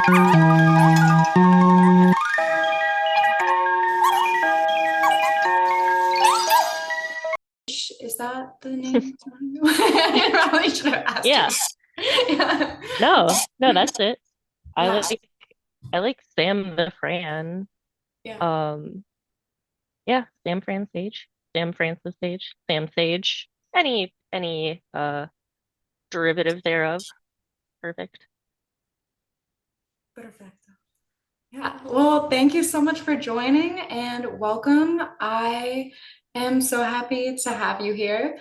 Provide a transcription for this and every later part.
Is that the name? I probably should have asked you. Yeah. Yeah. No, that's it. I Yeah. like I like Sam the Fran. Yeah. Um, yeah, Sam Fran Sage, Sam Francis Sage, Sam Sage. Any derivative thereof. Perfect. Perfecto. Yeah. Well, thank you so much for joining and welcome. I am so happy to have you here.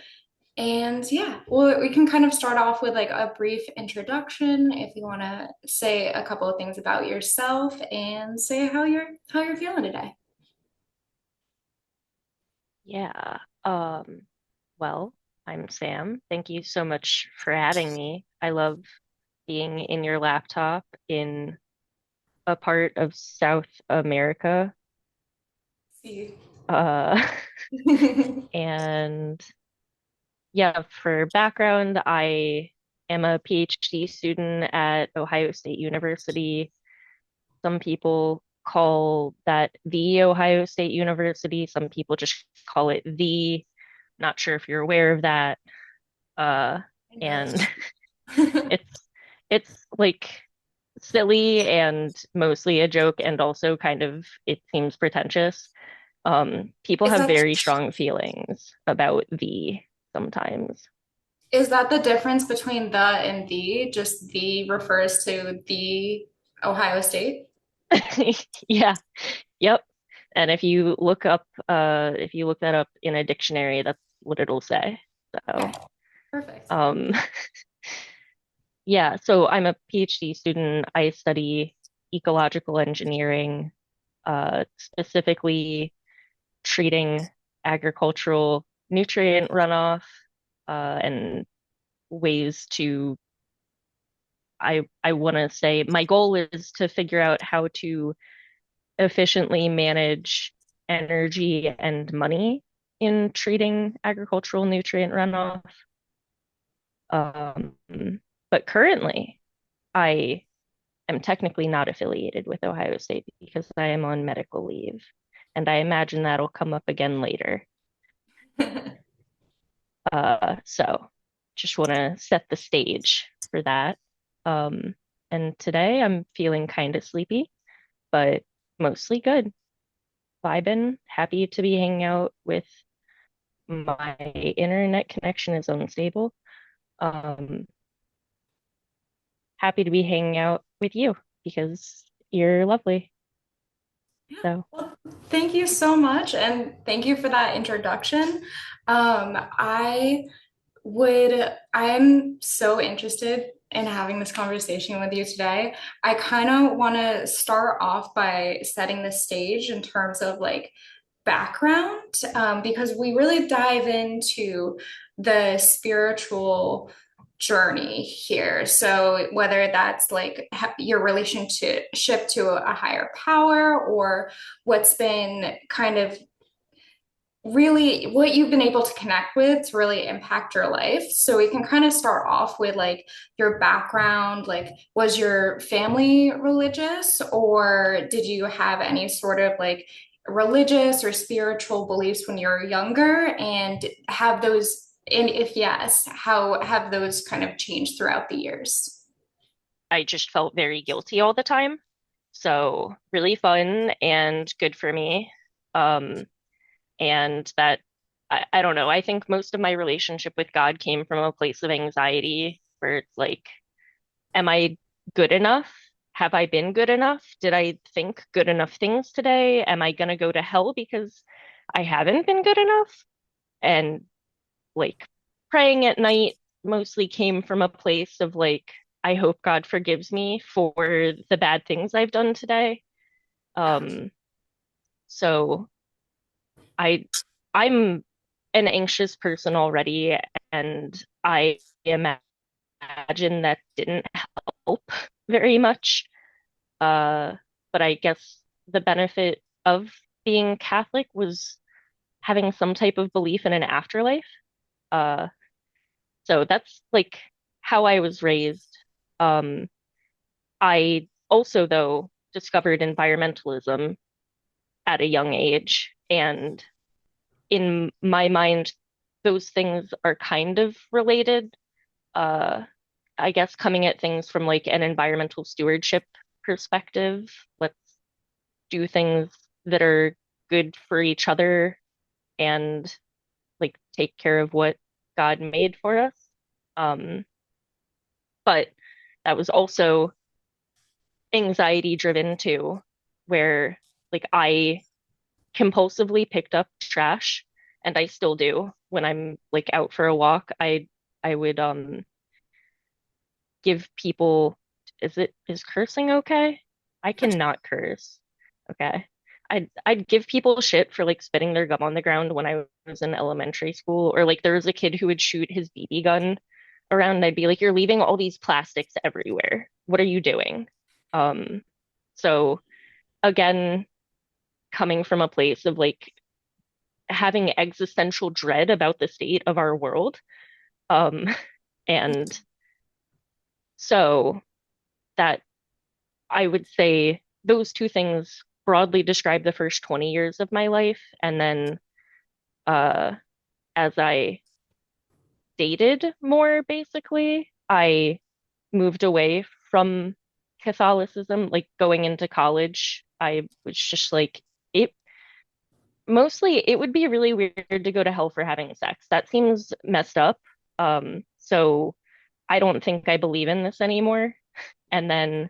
And yeah, well, we can kind of start off with like a brief introduction if you want to say a couple of things about yourself and say how you're feeling today. Yeah. Well, I'm Sam. Thank you so much for having me. I love being in your laptop in a part of South America. See. Uh, and yeah, for background, I am a PhD student at Ohio State University. Some people call that the Ohio State University. Some people just call it the. Not sure if you're aware of that. Uh, No. and it's it's like silly and mostly a joke, and also kind of it seems pretentious. People Is have that very strong feelings about the sometimes. is that the difference between the and the? Just the refers to the Ohio State? Yeah, yep. And if you look that up in a dictionary, that's what it'll say. Okay, So, perfect. um, yeah, so I'm a PhD student. I study ecological engineering, specifically treating agricultural nutrient runoff, and ways to, I want to say my goal is to figure out how to efficiently manage energy and money in treating agricultural nutrient runoff. Um, but currently, I am technically not affiliated with Ohio State because I am on medical leave, and I imagine that'll come up again later. So just want to set the stage for that. Um, and today I'm feeling kind of sleepy, but mostly good. Vibing, happy to be hanging out with my internet connection is unstable. Um, Happy to be hanging out with you because you're lovely. So, Well, thank you so much, and thank you for that introduction. I'm so interested in having this conversation with you today. I kind of want to start off by setting the stage in terms of like background, because we really dive into the spiritual journey here. So whether that's like your relationship to a higher power or what's been kind of really what you've been able to connect with to really impact your life. So we can kind of start off with like your background, like was your family religious or did you have any sort of like religious or spiritual beliefs when you were younger and have those and if yes, how have those kind of changed throughout the years? I just felt very guilty all the time. So, really fun and good for me. Um, and that I don't know. I think most of my relationship with God came from a place of anxiety where it's like, am I good enough? Have I been good enough? Did I think good enough things today? Am I gonna go to hell because I haven't been good enough? And like praying at night mostly came from a place of like, I hope God forgives me for the bad things I've done today. Yeah. Um, so I I'm an anxious person already, and I imagine that didn't help very much. Uh, but I guess the benefit of being Catholic was having some type of belief in an afterlife. Uh, so that's like how I was raised. Um, I also, though, discovered environmentalism at a young age. And in my mind, those things are kind of related. Uh, I guess coming at things from like an environmental stewardship perspective, let's do things that are good for each other and like take care of what God made for us. Um, but that was also anxiety driven too, where like I compulsively picked up trash and I still do when I'm like out for a walk. I would give people, is cursing okay? I cannot curse. Okay. I'd give people shit for like spitting their gum on the ground when I was in elementary school, or like there was a kid who would shoot his BB gun around and I'd be like, you're leaving all these plastics everywhere. What are you doing? Um, so again, coming from a place of like having existential dread about the state of our world. Um, and so that I would say those two things broadly describe the first 20 years of my life. And then uh, as I dated more, basically, I moved away from Catholicism. Like going into college, I was just like, it mostly it would be really weird to go to hell for having sex. That seems messed up. So I don't think I believe in this anymore. And then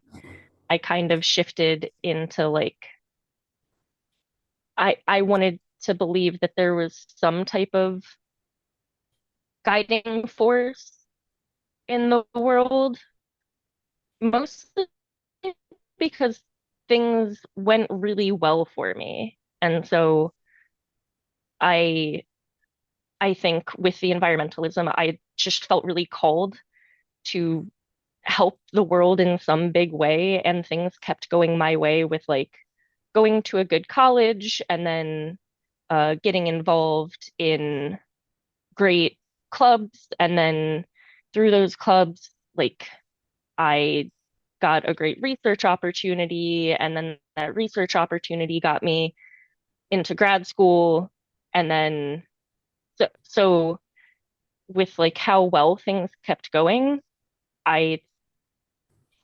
I kind of shifted into like I wanted to believe that there was some type of guiding force in the world, mostly because things went really well for me. And so I I think with the environmentalism, I just felt really called to help the world in some big way, and things kept going my way with like going to a good college and then getting involved in great clubs, and then through those clubs, like I got a great research opportunity, and then that research opportunity got me into grad school, and then so with like how well things kept going, I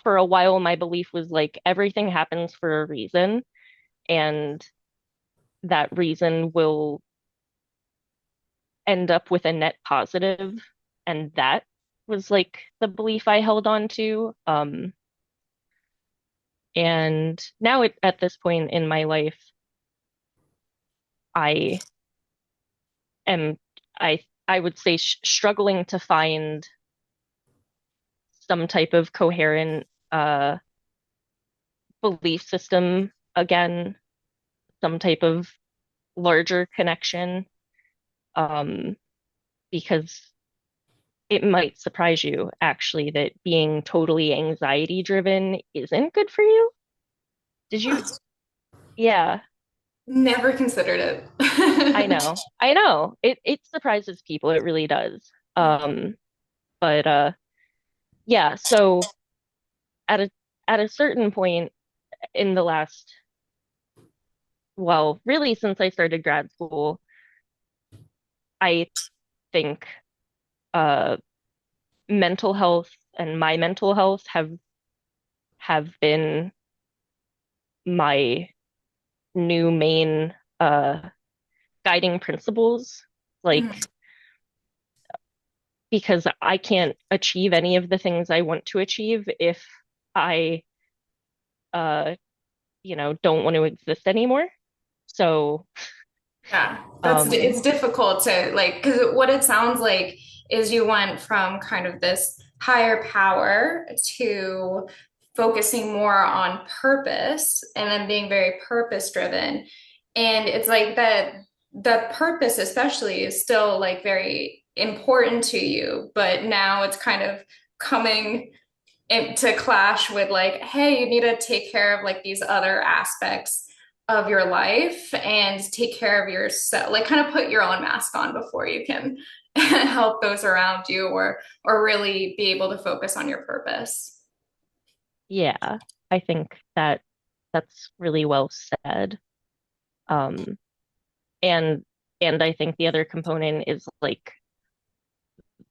for a while my belief was like everything happens for a reason, and that reason will end up with a net positive. And that was like the belief I held on to. And now at this point in my life, I am, I would say struggling to find some type of coherent belief system again, some type of larger connection, um, because it might surprise you actually that being totally anxiety driven isn't good for you. Did you? Yeah, Never considered it. I know. It surprises people, it really does. But yeah, so at a certain point in the last, well, really since I started grad school, I think uh mental health and my mental health have been my new main guiding principles. Like because I can't achieve any of the things I want to achieve if I uh don't want to exist anymore. So Yeah, um it's difficult to like because what it sounds like is you went from kind of this higher power to focusing more on purpose and then being very purpose driven. And it's like that the purpose especially is still like very important to you, but now it's kind of coming to clash with like, hey, you need to take care of like these other aspects of your life and take care of yourself, like kind of put your own mask on before you can help those around you or really be able to focus on your purpose. yeah, I think that that's really well said. Um, and and I think the other component is like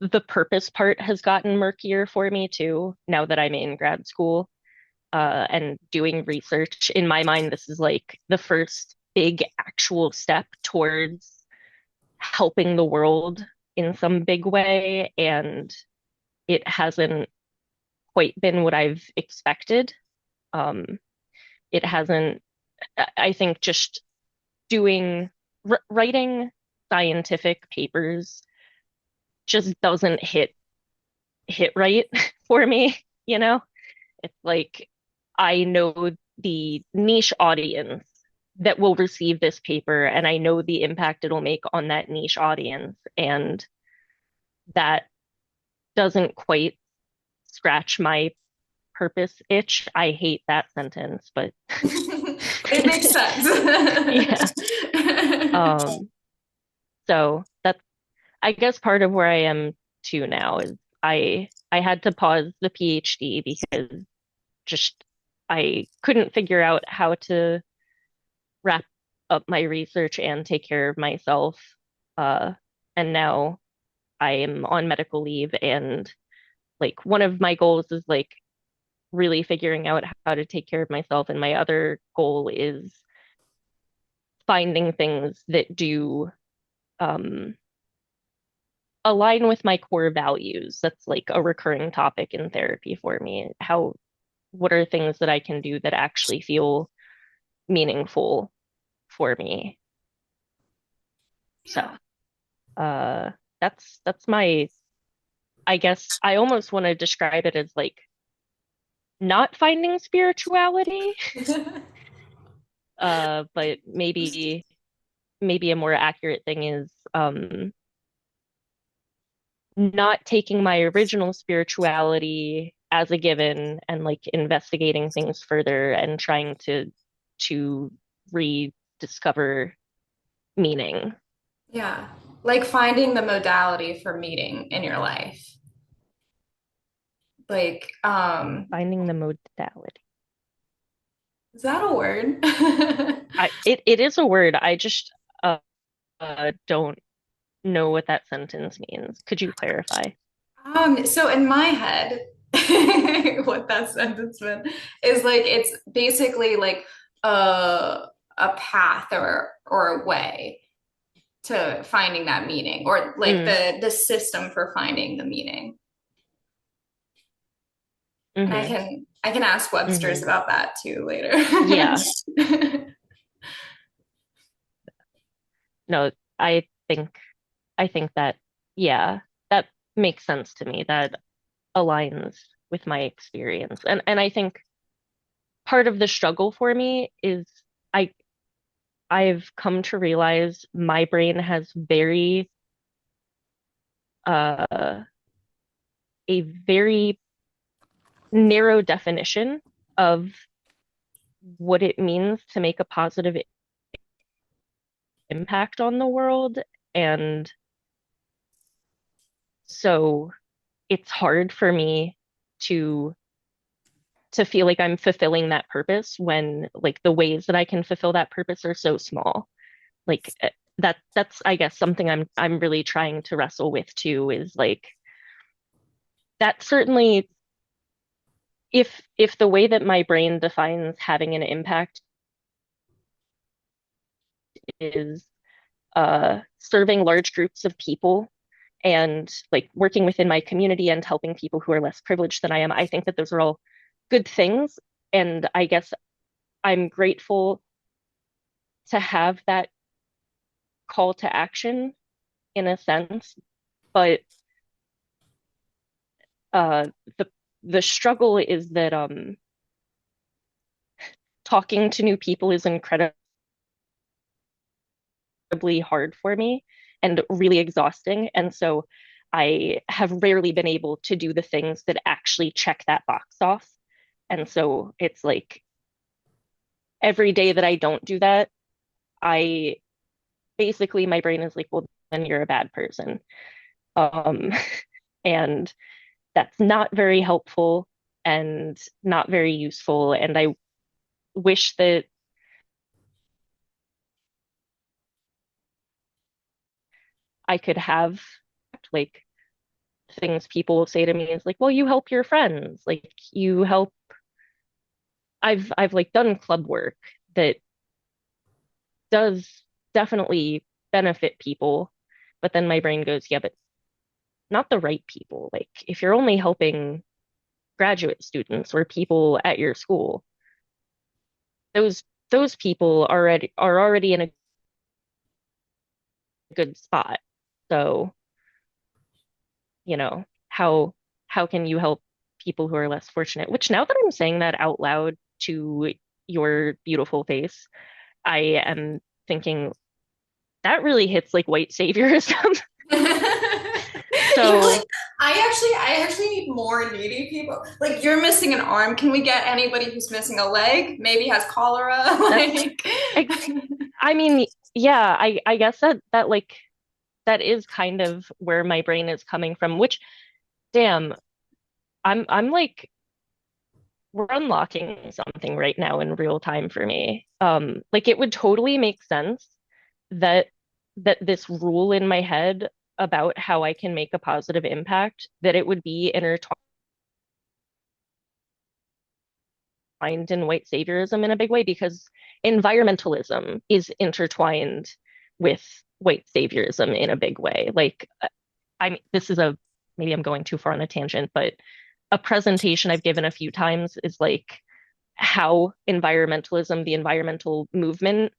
the purpose part has gotten murkier for me too, now that I'm in grad school and doing research. In my mind, this is like the first big actual step towards helping the world in some big way, and it hasn't quite been what I've expected. Um, it hasn't, I think just doing, writing scientific papers just doesn't hit right for me, you know? It's like I know the niche audience that will receive this paper, and I know the impact it'll make on that niche audience, and that doesn't quite scratch my purpose itch. I hate that sentence, but It makes sense. yeah. Um, so that's I guess part of where I am too now is I had to pause the PhD because just I couldn't figure out how to wrap up my research and take care of myself. Uh, and now I am on medical leave, and like one of my goals is like really figuring out how to take care of myself, and my other goal is finding things that do um, align with my core values. That's like a recurring topic in therapy for me. What are things that I can do that actually feel meaningful for me? So, Yeah. uh, that's my, I guess I almost want to describe it as like not finding spirituality, but maybe a more accurate thing is not taking my original spirituality as a given and like investigating things further and trying to rediscover meaning. Yeah. Like finding the modality for meeting in your life. Like, Finding the modality. is that a word? It is a word. I just don't know what that sentence means. Could you clarify? So in my head, what that sentence meant is like it's basically like a path or a way to finding that meaning or like Mm, the system for finding the meaning. And mm-hmm, I can ask Webster's mm-hmm. about that too later. Yeah. No, I think I think that yeah, that makes sense to me. That aligns with my experience. And I think part of the struggle for me is I I've come to realize my brain has uh a very narrow definition of what it means to make a positive impact on the world. And so it's hard for me to feel like I'm fulfilling that purpose when like the ways that I can fulfill that purpose are so small. Like that's I guess something I'm really trying to wrestle with too is like that certainly if the way that my brain defines having an impact is serving large groups of people and like working within my community and helping people who are less privileged than I am, I think that those are all good things. And I guess I'm grateful to have that call to action in a sense, but uh, the the struggle is that talking to new people is incredibly hard for me and really exhausting. And so I have rarely been able to do the things that actually check that box off. And so it's like every day that I don't do that, I basically my brain is like, well, then you're a bad person. Um, and that's not very helpful. and not very useful. And I wish that I could have like things people say to me is like, well, you help your friends, like you help. I've like done club work that does definitely benefit people, but then my brain goes, yeah, but not the right people. Like if you're only helping graduate students or people at your school, those those people are already in a good spot. So, how can you help people who are less fortunate? Which now that I'm saying that out loud to your beautiful face, I am thinking that really hits like white saviorism. You're So like, I actually need more needy people. Like, you're missing an arm. Can we get anybody who's missing a leg? Maybe has cholera. that's Like, ex I mean, yeah, I guess that like that is kind of where my brain is coming from, which damn, I'm like we're unlocking something right now in real time for me. Like it would totally make sense that this rule in my head about how I can make a positive impact, that it would be intertwined in white saviorism in a big way because environmentalism is intertwined with white saviorism in a big way. Like this is a maybe I'm going too far on a tangent, but a presentation I've given a few times is like how environmentalism, the environmental movement,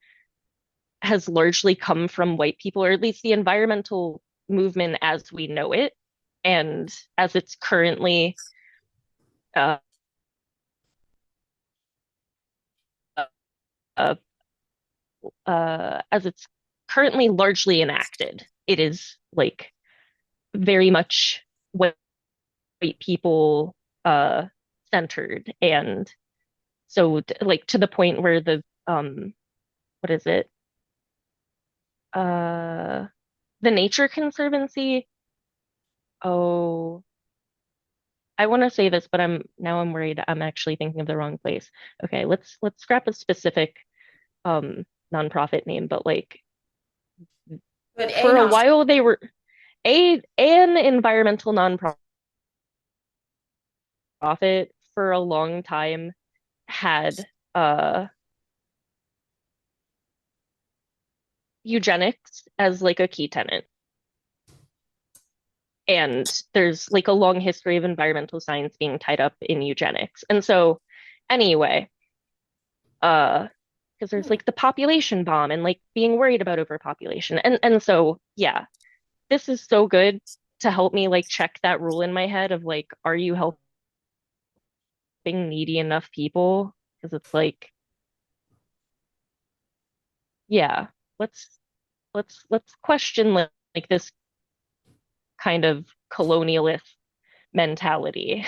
has largely come from white people, or at least the environmental movement as we know it, and as it's currently uh, uh, as it's currently largely enacted. It is like very much white people centered, and so like to the point where the what is it? Uh, the Nature Conservancy. Oh, I want to say this, but I'm worried I'm actually thinking of the wrong place. Okay, let's scrap a specific nonprofit name, but like but a for a not. while they were an environmental nonprofit for a long time had eugenics as like a key tenet. And there's like a long history of environmental science being tied up in eugenics. And so anyway, because there's like the population bomb and like being worried about overpopulation. And so yeah, this is so good to help me like check that rule in my head of like, are you helping needy enough people? Because it's like, yeah, let's let's question like this kind of colonialist mentality.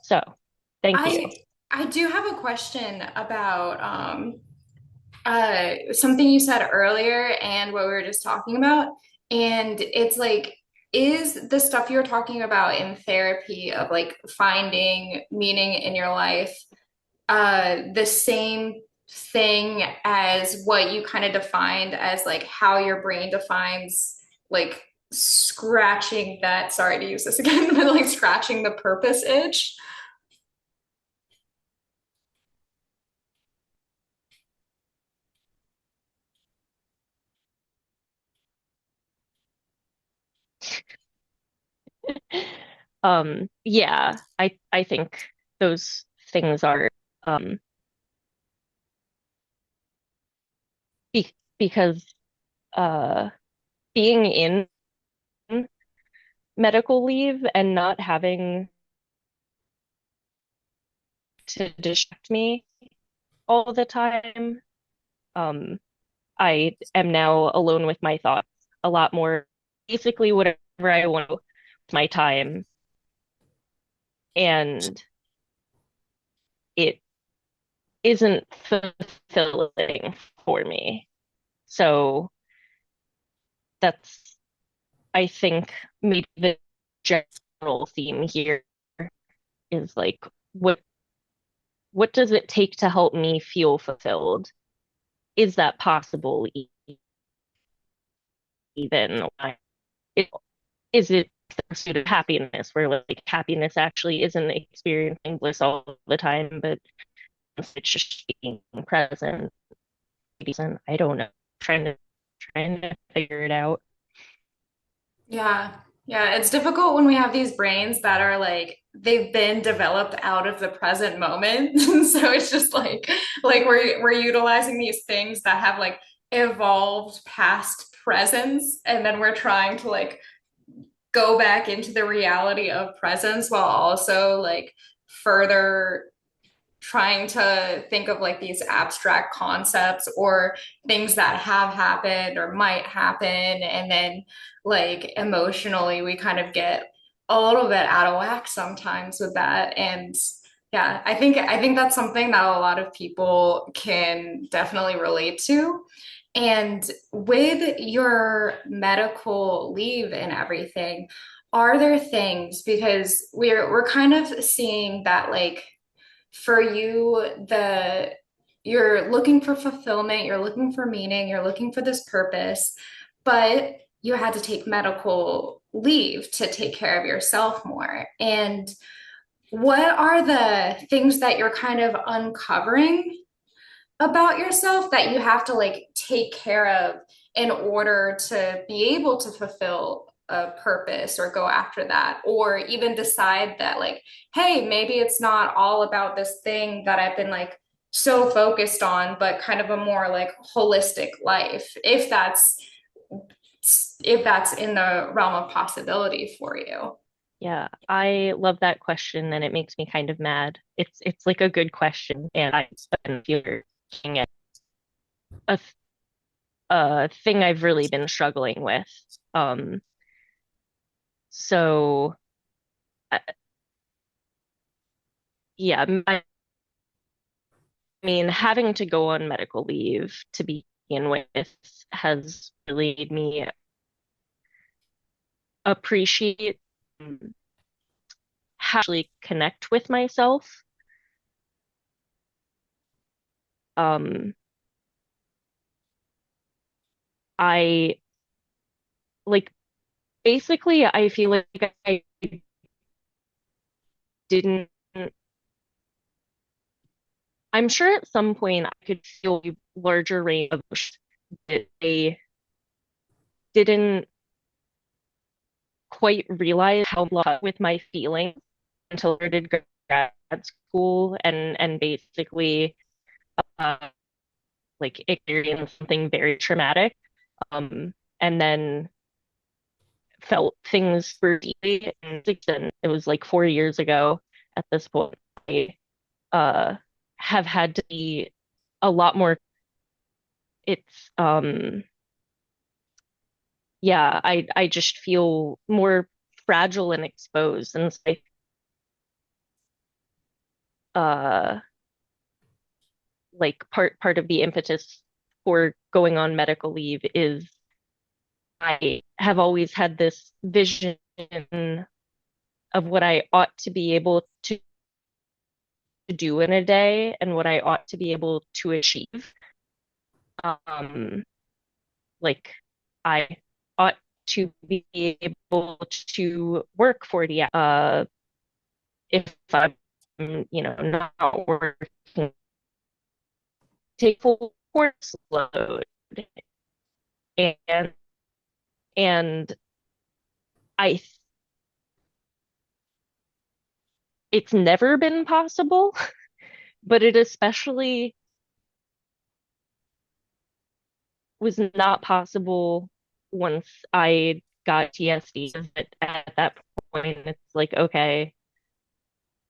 So thank you. I I do have a question about something you said earlier and what we were just talking about. And it's like, is the stuff you're talking about in therapy of like finding meaning in your life the same thing as what you kind of defined as like how your brain defines like scratching that, sorry to use this again, but like scratching the purpose itch? Yeah, I think those things are um because uh being in medical leave and not having to distract me all the time, um I am now alone with my thoughts a lot more, basically whatever I want with my time, and it isn't fulfilling for me. So that's, I think, maybe the general theme here. is like what does it take to help me feel fulfilled? Is that possible even? It, is it the pursuit of happiness where like happiness actually isn't experiencing bliss all the time, but it's just being present? I don't know. Trying to figure it out. Yeah. Yeah, it's difficult when we have these brains that are like they've been developed out of the present moment. So it's just like we're utilizing these things that have like evolved past presence and then we're trying to like go back into the reality of presence while also like further trying to think of like these abstract concepts or things that have happened or might happen. And then, like, emotionally, we kind of get a little bit out of whack sometimes with that. And yeah, I think that's something that a lot of people can definitely relate to. And with your medical leave and everything, are there things because we're kind of seeing that like for you the you're looking for fulfillment, you're looking for meaning, you're looking for this purpose, but you had to take medical leave to take care of yourself more. And what are the things that you're kind of uncovering about yourself that you have to like take care of in order to be able to fulfill a purpose or go after that or even decide that like hey maybe it's not all about this thing that I've been like so focused on but kind of a more like holistic life if that's in the realm of possibility for you. Yeah, I love that question and it makes me kind of mad. It's like a good question and I spend years looking at a, a thing I've really been struggling with. Um, so yeah, I mean, having to go on medical leave to begin with has really made me appreciate how to actually connect with myself. Um, I like basically I feel like I didn't I'm sure at some point I could feel a larger range of emotions that I didn't quite realize how much with my feelings until I started grad school and basically uh, like experienced something very traumatic and then felt things super deeply and it was like 4 years ago at this point. I uh, have had to be a lot more it's yeah, I just feel more fragile and exposed. And so uh like part of the impetus for going on medical leave is I have always had this vision of what I ought to be able to do in a day and what I ought to be able to achieve. Um, like I ought to be able to work 40 hours. If I'm, not working, take full course load. And and I it's never been possible, but it especially was not possible once I got TSD. At that point, it's like, okay,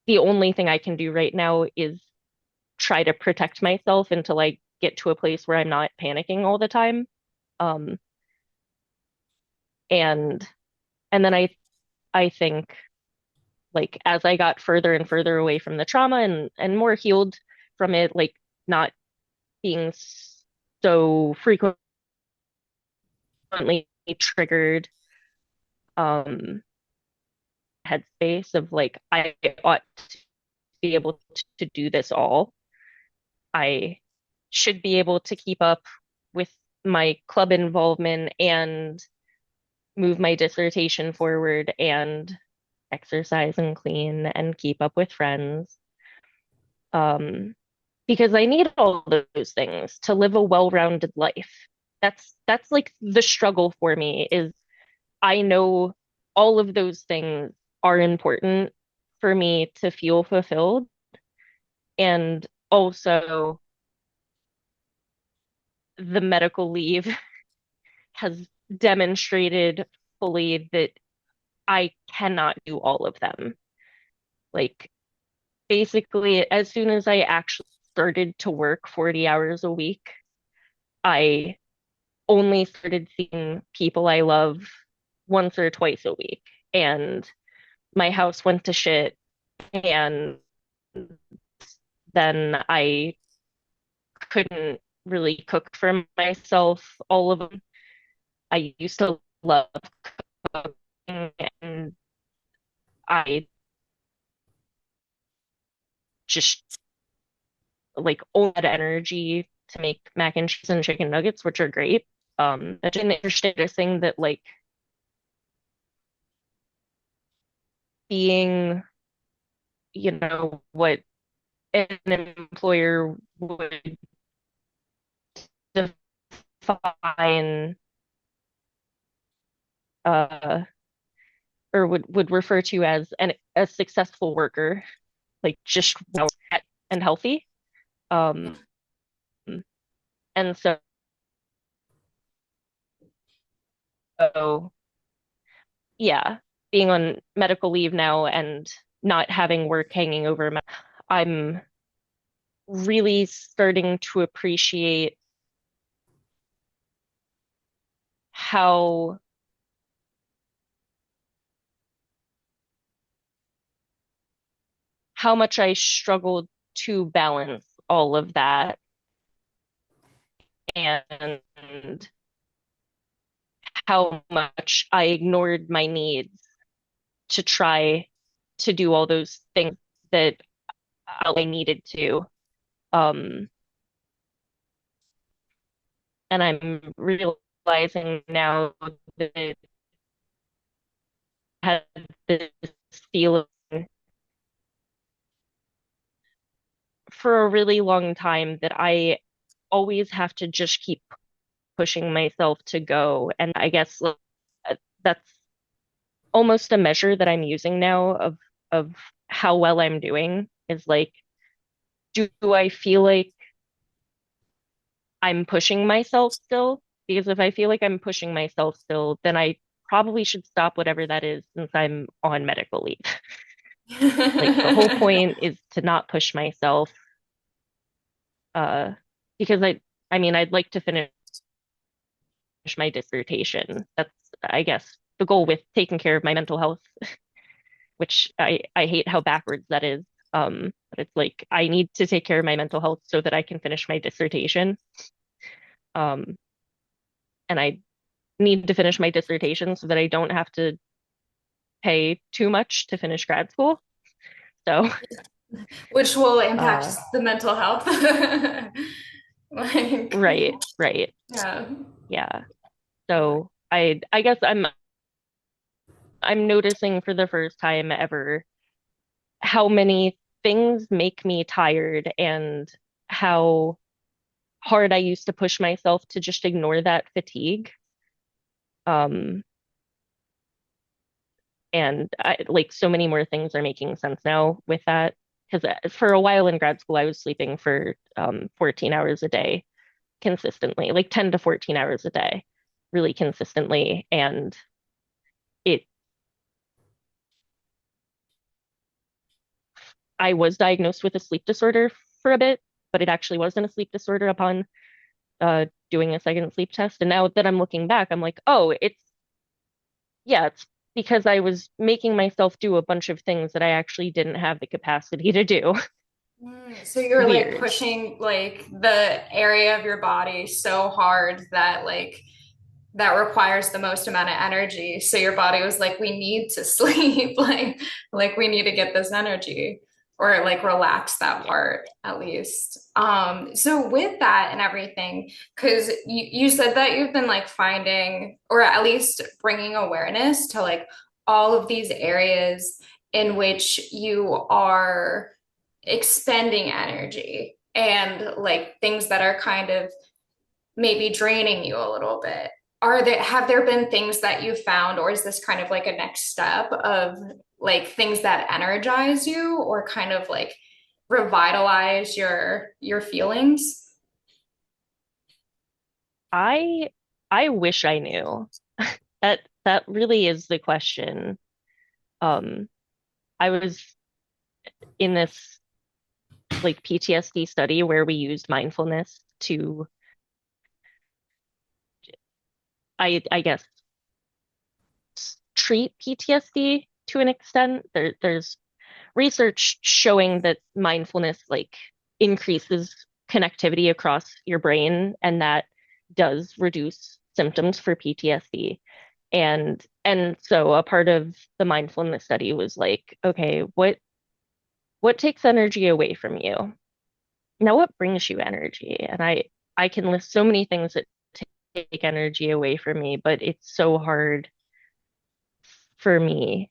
the only thing I can do right now is try to protect myself until I get to a place where I'm not panicking all the time. Um, and and then I think like as I got further and further away from the trauma and more healed from it, like not being so frequently triggered, um, headspace of like I ought to be able to do this all. I should be able to keep up with my club involvement and move my dissertation forward and exercise and clean and keep up with friends. Um, because I need all those things to live a well-rounded life. That's like the struggle for me is I know all of those things are important for me to feel fulfilled. And also the medical leave has demonstrated fully that I cannot do all of them. Like basically, as soon as I actually started to work 40 hours a week, I only started seeing people I love once or twice a week. And my house went to shit. And then I couldn't really cook for myself all of them. I used to love cooking and I just like all that energy to make mac and cheese and chicken nuggets, which are great. That's an interesting thing that like being, what an employer would define uh or would refer to as a successful worker, like just well and healthy. Um, and so yeah, being on medical leave now and not having work hanging over my, I'm really starting to appreciate how much I struggled to balance all of that and how much I ignored my needs to try to do all those things that I needed to. Um, and I'm realizing now that I had this feeling for a really long time that I always have to just keep pushing myself to go. And I guess that's almost a measure that I'm using now of how well I'm doing is like, do I feel like I'm pushing myself still? Because if I feel like I'm pushing myself still, then I probably should stop whatever that is since I'm on medical leave. Like the whole point is to not push myself, uh, because I mean, I'd like to finish my dissertation. That's, I guess, the goal with taking care of my mental health, which I hate how backwards that is. But it's like I need to take care of my mental health so that I can finish my dissertation. Um, and I need to finish my dissertation so that I don't have to pay too much to finish grad school. So, Which will impact uh, the mental health. Like, right, right, yeah. yeah. So I guess I'm noticing for the first time ever how many things make me tired and how hard I used to push myself to just ignore that fatigue. Um, and like so many more things are making sense now with that. Because for a while in grad school, I was sleeping for 14 hours a day consistently, like 10 to 14 hours a day, really consistently. And it, I was diagnosed with a sleep disorder for a bit, but it actually wasn't a sleep disorder upon doing a second sleep test. And now that I'm looking back, I'm like, oh, yeah, it's because I was making myself do a bunch of things that I actually didn't have the capacity to do. So you're like Weird. pushing like the area of your body so hard that like that requires the most amount of energy. So your body was like, we need to sleep, like we need to get this energy or like relax that Yeah. part at least. So with that and everything, because you said that you've been like finding or at least bringing awareness to like all of these areas in which you are expending energy and like things that are kind of maybe draining you a little bit. Are there have there been things that you found, or is this kind of like a next step of like things that energize you or kind of like revitalize your feelings? I I wish I knew. That really is the question. Um, I was in this like PTSD study where we used mindfulness to, I guess, treat PTSD to an extent. There's research showing that mindfulness like increases connectivity across your brain, and that does reduce symptoms for PTSD. And so a part of the mindfulness study was like, okay, what takes energy away from you? Now what brings you energy? And I can list so many things that take energy away from me, but it's so hard for me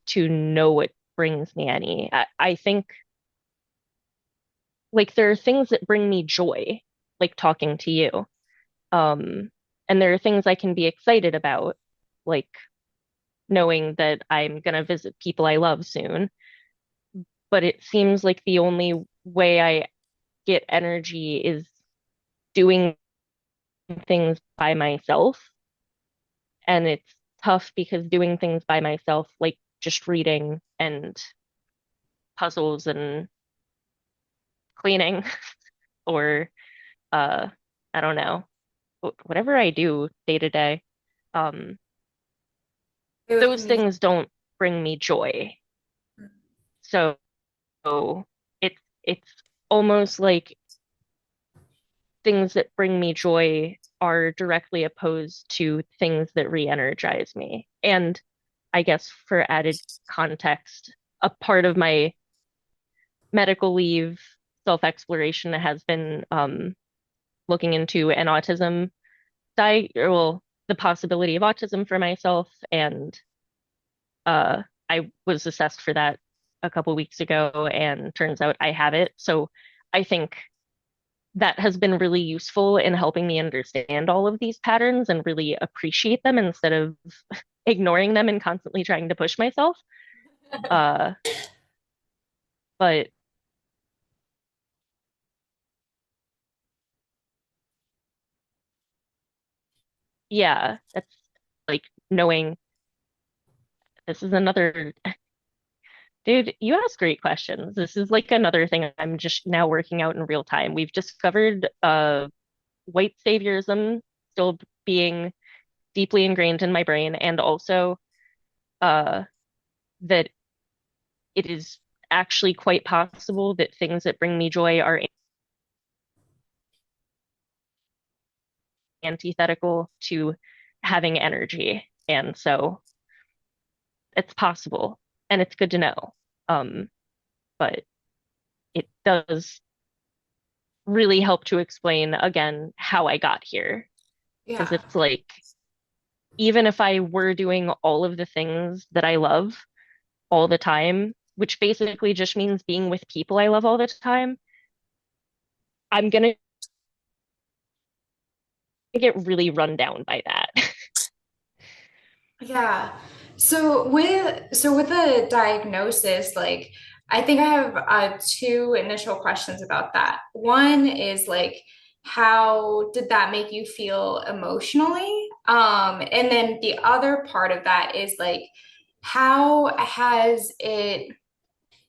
to know what brings me any. I think like there are things that bring me joy, like talking to you. Um, and there are things I can be excited about, like knowing that I'm gonna visit people I love soon. But it seems like the only way I get energy is doing things by myself. And it's tough because doing things by myself, like just reading and puzzles and cleaning or uh I don't know, whatever I do day to day, um With those me. things don't bring me joy. So it's almost like things that bring me joy are directly opposed to things that re-energize me. And I guess for added context, a part of my medical leave self-exploration has been looking into an autism well, the possibility of autism for myself, and I was assessed for that a couple weeks ago, and turns out I have it. So I think that has been really useful in helping me understand all of these patterns and really appreciate them instead of ignoring them and constantly trying to push myself. Uh, but yeah, that's like knowing this is another, dude, you ask great questions. This is like another thing I'm just now working out in real time. We've discovered white saviorism still being deeply ingrained in my brain, and also uh, that it is actually quite possible that things that bring me joy are antithetical to having energy. And so it's possible and it's good to know. Um, but it does really help to explain again how I got here. Because Yeah. it's like, even if I were doing all of the things that I love all the time, which basically just means being with people I love all the time, I'm gonna get really run down by that. Yeah. So with the diagnosis, like I think I have two initial questions about that. One is like, how did that make you feel emotionally? And then the other part of that is like, how has it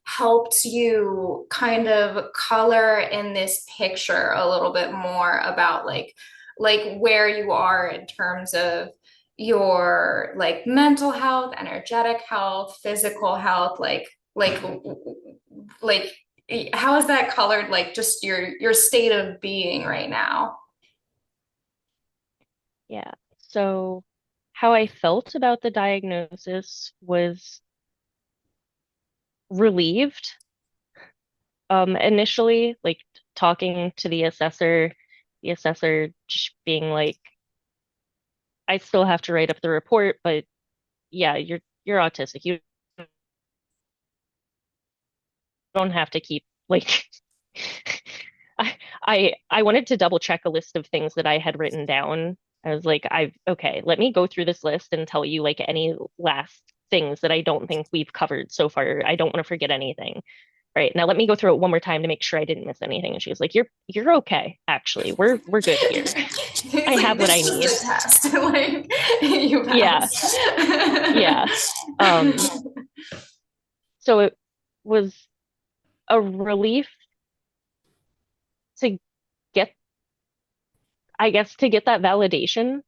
helped you kind of color in this picture a little bit more about like where you are in terms of your like mental health, energetic health, physical health, like how is that colored like just your state of being right now? Yeah. So, how I felt about the diagnosis was relieved. Initially, like talking to the assessor just being like, I still have to write up the report, but yeah, you're autistic. You don't have to keep like I wanted to double check a list of things that I had written down. I was like, I've okay, let me go through this list and tell you like any last things that I don't think we've covered so far. I don't want to forget anything. Right. Now let me go through it one more time to make sure I didn't miss anything. And she was like, you're okay, actually. We're good here. I He's like, have what this I is need. the test. Like, you Yeah. passed. Yeah. Um, so it was a relief to get, I guess, to get that validation.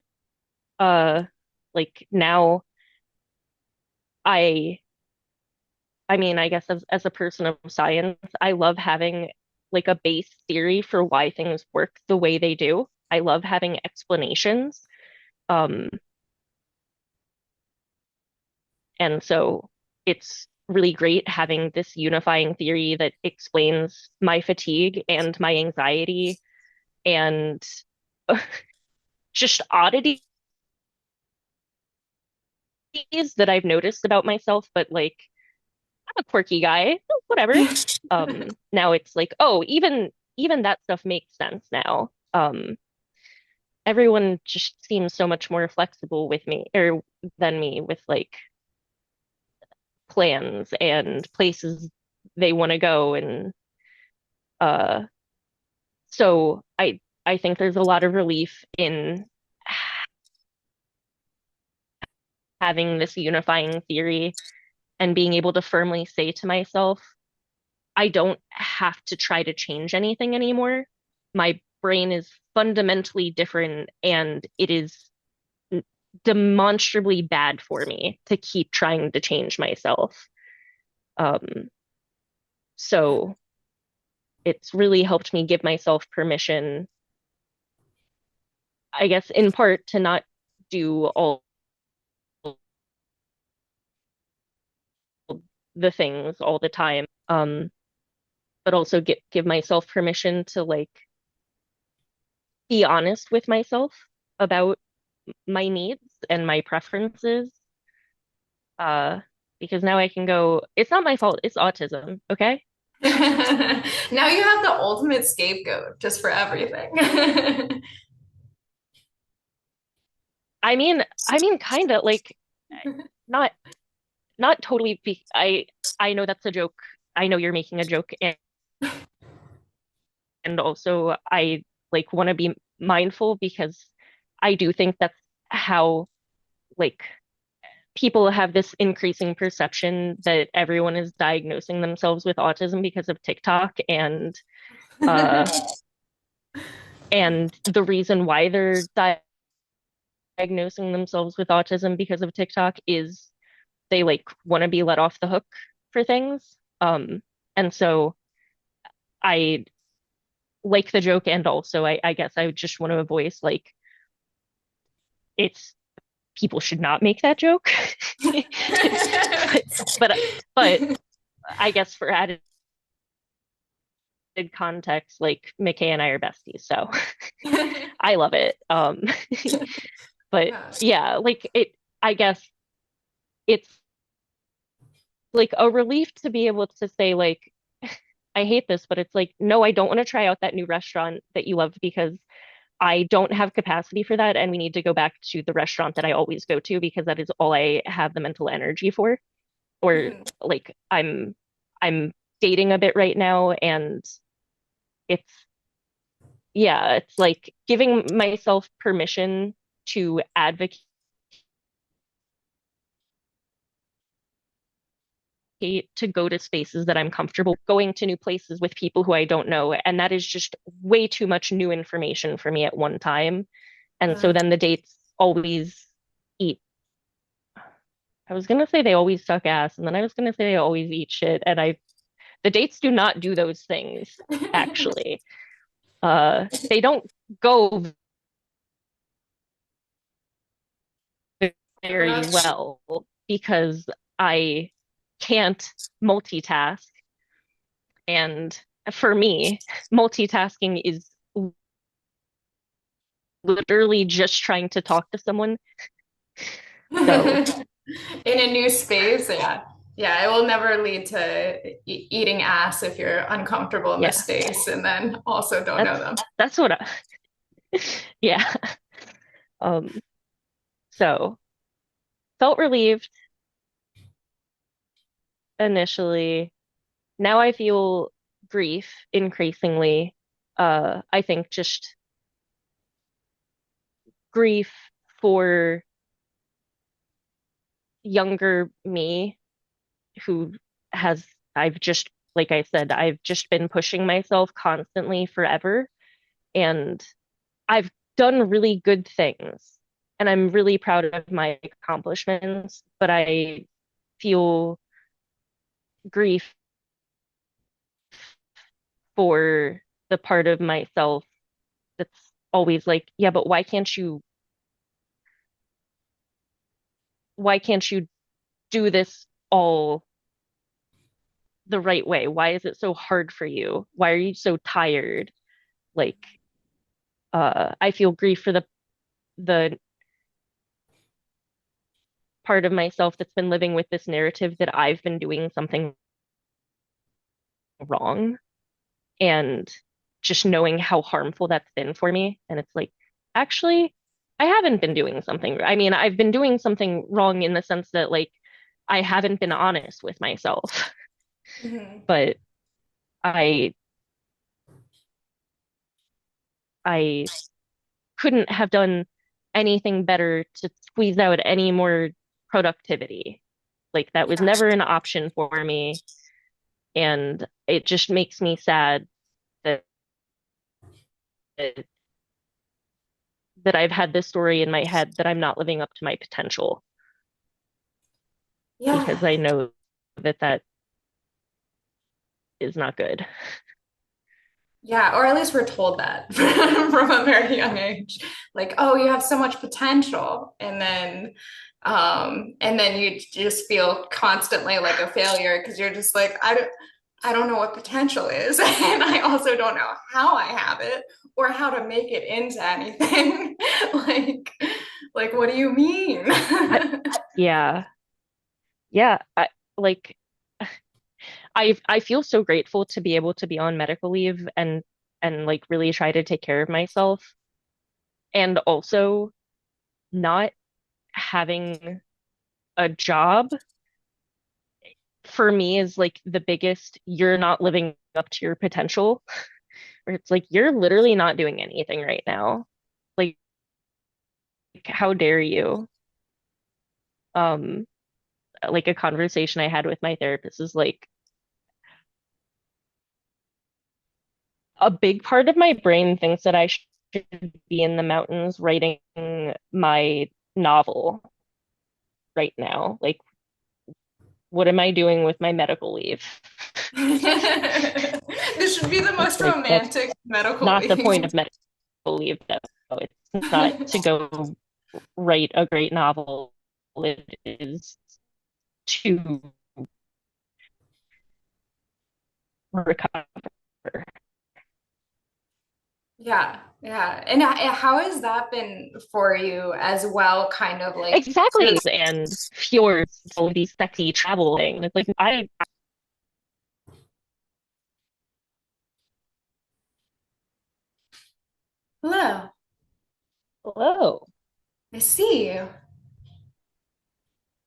Uh, like now I I mean, I guess as a person of science, I love having like a base theory for why things work the way they do. I love having explanations. Um, and so it's really great having this unifying theory that explains my fatigue and my anxiety and just oddities that I've noticed about myself, but like I'm a quirky guy, whatever. Now it's like, oh, even that stuff makes sense now. Everyone just seems so much more flexible with me or than me with like plans and places they want to go and uh so I think there's a lot of relief in having this unifying theory and being able to firmly say to myself, I don't have to try to change anything anymore. My brain is fundamentally different and it is demonstrably bad for me to keep trying to change myself. Um, so it's really helped me give myself permission, I guess, in part to not do all the things all the time, but also give myself permission to like be honest with myself about my needs and my preferences. Uh, because now I can go, it's not my fault, it's autism, okay? Now you have the ultimate scapegoat just for everything. I mean, kind of like not not totally. I know that's a joke. I know you're making a joke, and also I like want to be mindful because I do think that's how like people have this increasing perception that everyone is diagnosing themselves with autism because of TikTok uh and the reason why they're diagnosing themselves with autism because of TikTok is they like want to be let off the hook for things. And so I like the joke, and also I guess I would just want to voice like it's people should not make that joke. but but but I guess for added context, like McKay and I are besties, so I love it. But Yeah. yeah, like it. I guess it's like a relief to be able to say like I hate this, but it's like, no, I don't want to try out that new restaurant that you loved because I don't have capacity for that. And we need to go back to the restaurant that I always go to because that is all I have the mental energy for. Or Mhm. like I'm dating a bit right now and it's yeah, it's like giving myself permission to advocate to go to spaces that I'm comfortable going to new places with people who I don't know. And that is just way too much new information for me at one time. And so Yeah. then the dates always eat. I was gonna say they always suck ass, and then I was gonna say they always eat shit. And the dates do not do those things, actually. They don't go very well because I can't multitask. And for me, multitasking is literally just trying to talk to someone. So, In a new space, yeah. Yeah, it will never lead to eating ass if you're uncomfortable in this yeah, space and then also don't know them. that's what I, yeah. Um, so felt relieved initially. Now I feel grief increasingly. I think just grief for younger me who has, I've just, like I said, I've just been pushing myself constantly forever. And I've done really good things. And I'm really proud of my accomplishments, but I feel grief for the part of myself that's always like, yeah, but why can't you do this all the right way? Why is it so hard for you? Why are you so tired? Like, I feel grief for the part of myself that's been living with this narrative that I've been doing something wrong and just knowing how harmful that's been for me. And it's like, actually, I haven't been doing something. I mean, I've been doing something wrong in the sense that, like, I haven't been honest with myself, Mhm. but I I couldn't have done anything better to squeeze out any more productivity. Like that was Yeah. never an option for me, and it just makes me sad that that I've had this story in my head that I'm not living up to my potential Yeah. because I know that that is not good. Yeah, or at least we're told that from a very young age. Like, oh, you have so much potential. And then you just feel constantly like a failure because you're just like, I don't know what potential is. And I also don't know how I have it or how to make it into anything. like, like, what do you mean? I, yeah, yeah. Like I feel so grateful to be able to be on medical leave and like really try to take care of myself and also not having a job for me is like the biggest you're not living up to your potential where it's like you're literally not doing anything right now. Like how dare you? Um like a conversation I had with my therapist is like a big part of my brain thinks that I should be in the mountains writing my novel right now. Like, what am I doing with my medical leave? This should be the It's most like, that's romantic medical not the point leave. of medical leave, though. It's not to go write a great novel. It is to recover. Yeah, yeah. And how has that been for you as well? Kind of like, Exactly. And fjords, all of these sexy travel things. It's like, hello, hello. I see you.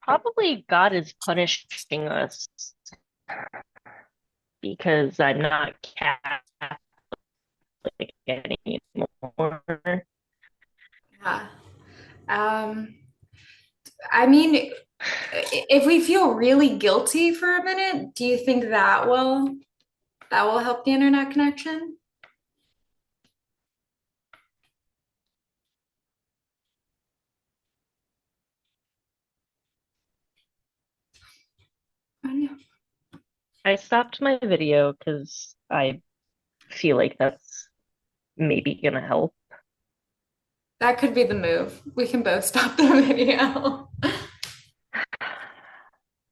Probably God is punishing us because I'm not Catholic anymore. Yeah. Um, I mean, if we feel really guilty for a minute, do you think that will help the internet connection? I know. I stopped my video because I feel like that's maybe gonna help. That could be the move. We can both stop the video.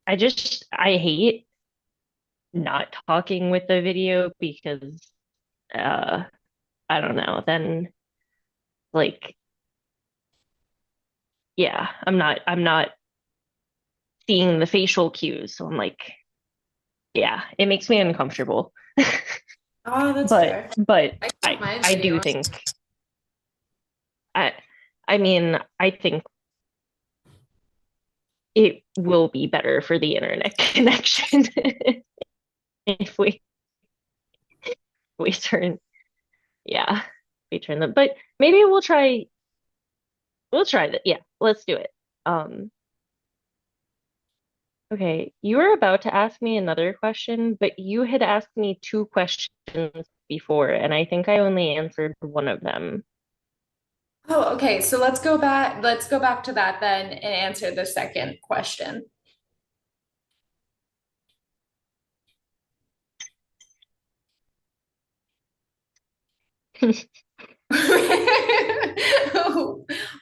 I hate not talking with the video because uh I don't know, then like yeah, I'm not seeing the facial cues. So I'm like, yeah, it makes me uncomfortable. Oh, that's But fair. but I don't I mind I video. do think I I mean, I think it will be better for the internet connection if we turn yeah, we turn them. But maybe we'll try that. Yeah, let's do it. Um okay, you were about to ask me another question, but you had asked me two questions before, and I think I only answered one of them. Oh, okay. So let's go back. Let's go back to that then and answer the second question.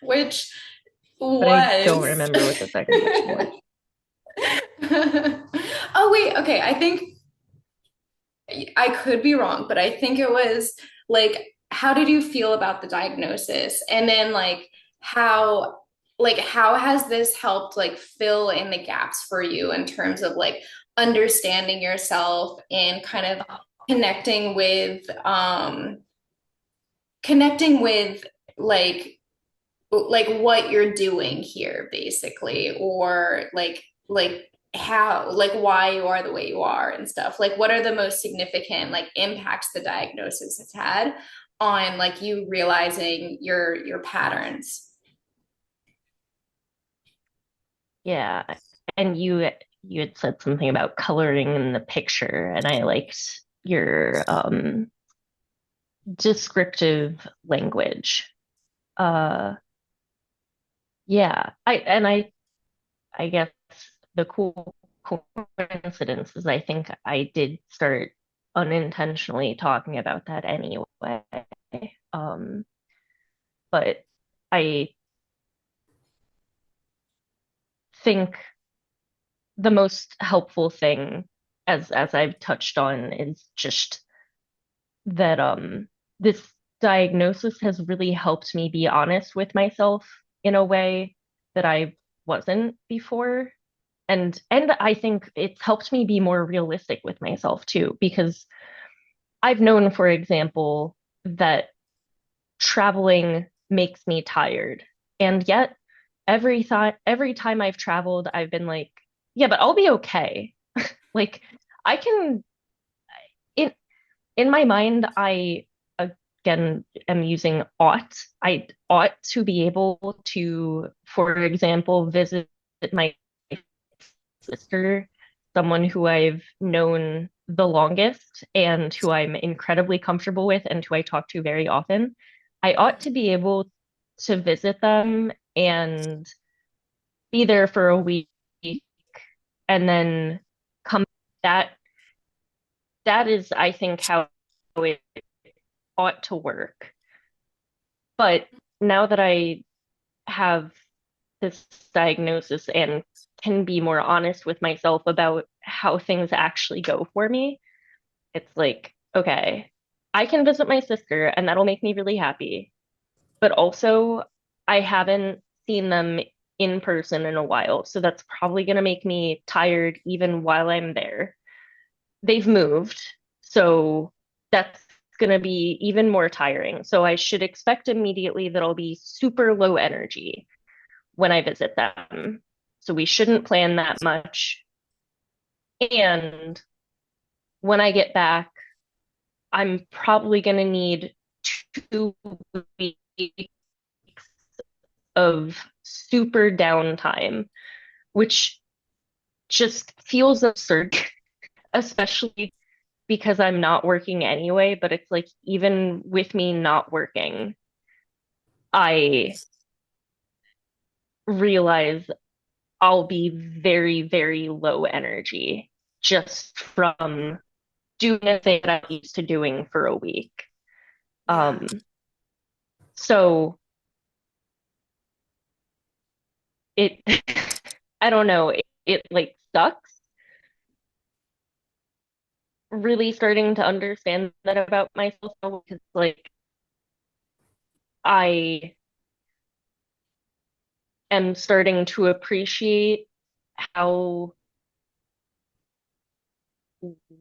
Which But I don't was remember what the second question was. Oh wait, okay. I think I could be wrong, but I think it was like, how did you feel about the diagnosis? And then how has this helped like fill in the gaps for you in terms of like understanding yourself and kind of connecting with connecting with like what you're doing here basically, or like how like why you are the way you are and stuff. Like what are the most significant like impacts the diagnosis has had on like you realizing your patterns? Yeah. And you had said something about coloring in the picture, and I liked your descriptive language. Uh yeah. I guess the cool coincidence is I think I did start unintentionally talking about that anyway. Um, but I think the most helpful thing, as I've touched on, is just that this diagnosis has really helped me be honest with myself in a way that I wasn't before. And I think it's helped me be more realistic with myself too, because I've known, for example, that traveling makes me tired. And yet every time I've traveled, I've been like, yeah, but I'll be okay. Like I can in in my mind, I again am using ought. I ought to be able to, for example, visit my sister, someone who I've known the longest and who I'm incredibly comfortable with and who I talk to very often. I ought to be able to visit them and be there for a week and then come. That that is, I think, how it ought to work. But now that I have this diagnosis and can be more honest with myself about how things actually go for me, it's like, okay, I can visit my sister and that'll make me really happy. But also, I haven't seen them in person in a while. So that's probably going to make me tired even while I'm there. They've moved. So that's going to be even more tiring. So I should expect immediately that I'll be super low energy when I visit them. So we shouldn't plan that much. And when I get back, I'm probably going to need 2 weeks of super downtime, which just feels absurd, especially because I'm not working anyway. But it's like, even with me not working, I realize I'll be very, very low energy just from doing a thing that I'm used to doing for a week. Yeah. Um, so it I don't know, it like sucks really starting to understand that about myself now, because like I am starting to appreciate how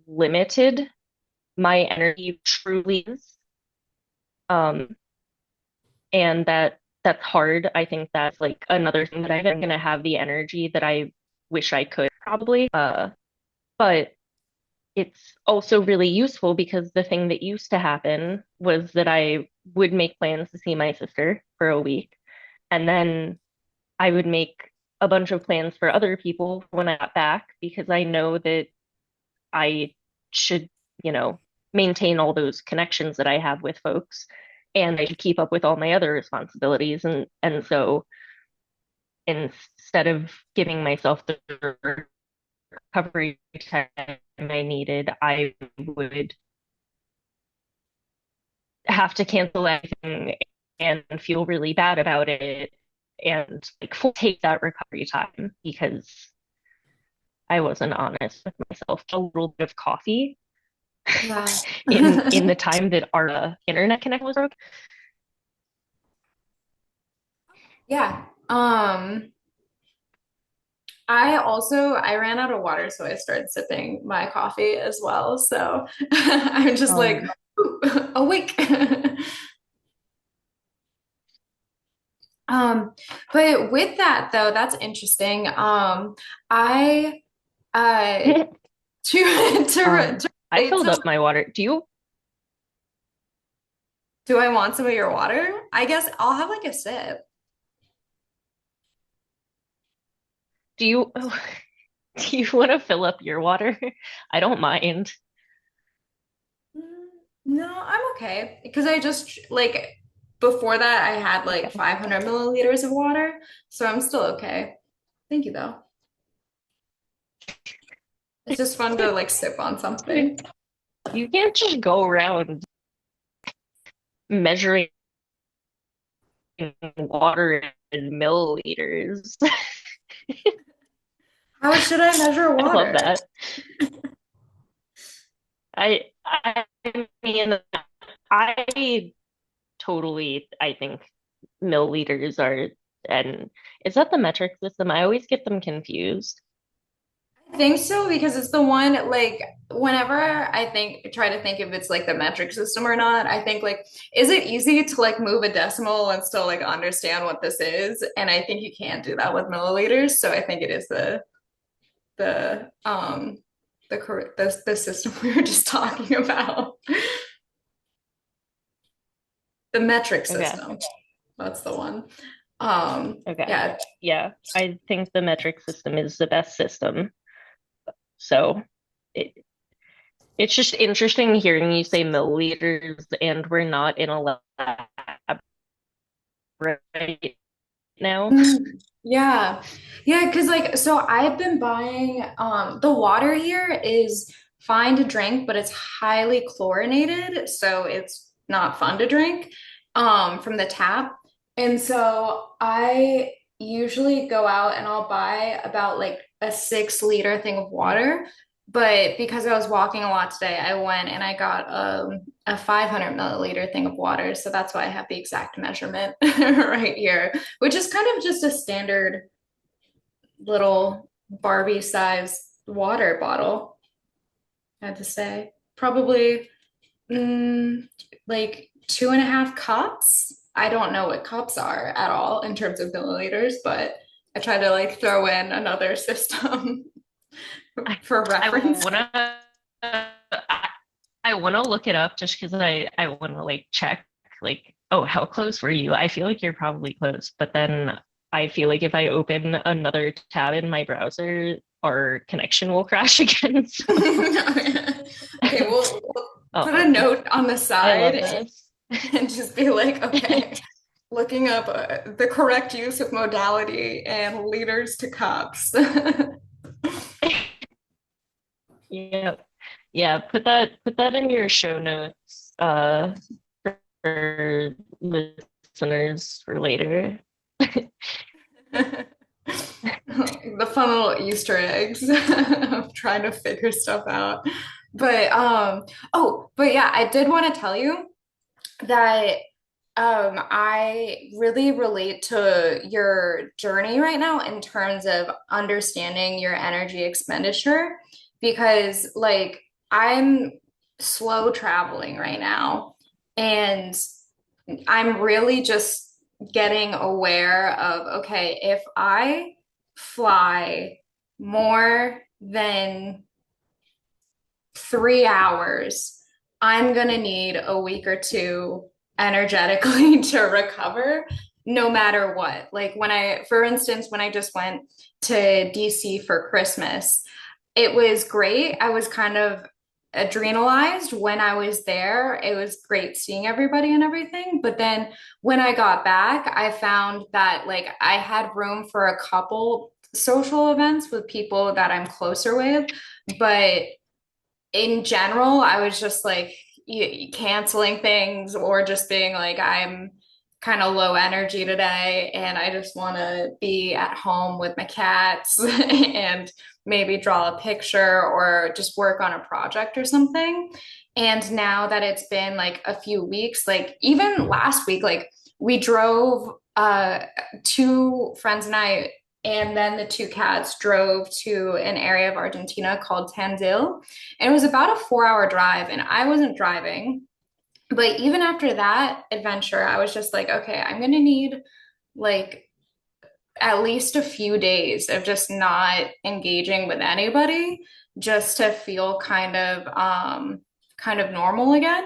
limited my energy truly is. Um, and that's hard. I think that's like another thing that I'm gonna have the energy that I wish I could probably. But it's also really useful because the thing that used to happen was that I would make plans to see my sister for a week, and then I would make a bunch of plans for other people when I got back because I know that I should, you know, maintain all those connections that I have with folks, and I should keep up with all my other responsibilities. And so instead of giving myself the recovery time I needed, I would have to cancel everything and feel really bad about it and like take that recovery time because I wasn't honest with myself. A little bit of coffee Yeah. in the time that our internet connection was broken. Yeah. I ran out of water, so I started sipping my coffee as well. So I'm just like Um, awake. Um, but with that though, that's interesting. I to I relate filled to up my water. do I want some of your water? I guess I'll have like a sip. Do you do you want to fill up your water? I don't mind. Mm, no, I'm okay because I just like before that I had like Okay. 500 milliliters of water, so I'm still okay. Thank you though. It's just fun to like sip on something. You can't just go around measuring water in milliliters. How should I measure I love water? that. I mean, I totally, I think milliliters are, and is that the metric system? I always get them confused. I think so because it's the one like whenever I think try to think if it's like the metric system or not, I think like is it easy to like move a decimal and still like understand what this is? And I think you can't do that with milliliters, so I think it is the correct the system we were just talking about. The metric Okay. system. That's the one. Okay. Yeah. Yeah. I think the metric system is the best system. So it, it's just interesting hearing you say milliliters and we're not in a lab right now. Mm, yeah. Yeah, because like so I've been buying the water here is fine to drink, but it's highly chlorinated, so it's not fun to drink from the tap. And so I usually go out and I'll buy about like a 6 liter thing of water. But because I was walking a lot today, I went and I got a 500 milliliter thing of water. So that's why I have the exact measurement right here, which is kind of just a standard little Barbie size water bottle, I have to say. Probably like 2.5 cups. I don't know what cups are at all in terms of milliliters, but I try to like throw in another system I, for I reference. wanna I wanna look it up just because I wanna like check like, oh, how close were you? I feel like you're probably close, but then I feel like if I open another tab in my browser, our connection will crash again. Okay, So we'll put a um note on the I love side this. and just be like, okay, looking up the correct use of modality and liters to cups. Yeah. Yeah, put that in your show notes for listeners for later. The fun little Easter eggs of trying to figure stuff out. But oh, but yeah, I did want to tell you that I really relate to your journey right now in terms of understanding your energy expenditure because like I'm slow traveling right now and I'm really just getting aware of okay, if I fly more than 3 hours, I'm gonna need a week or two energetically to recover, no matter what. Like when for instance, when I just went to DC for Christmas, it was great. I was kind of adrenalized when I was there. It was great seeing everybody and everything. But then when I got back, I found that like I had room for a couple social events with people that I'm closer with, but in general, I was just like canceling things or just being like, I'm kind of low energy today and I just want to be at home with my cats and maybe draw a picture or just work on a project or something. And now that it's been like a few weeks, like even last week, like we drove two friends and I and then the two cats drove to an area of Argentina called Tandil. And it was about a 4 hour drive, and I wasn't driving. But even after that adventure, I was just like, okay, I'm going to need like at least a few days of just not engaging with anybody just to feel kind of normal again.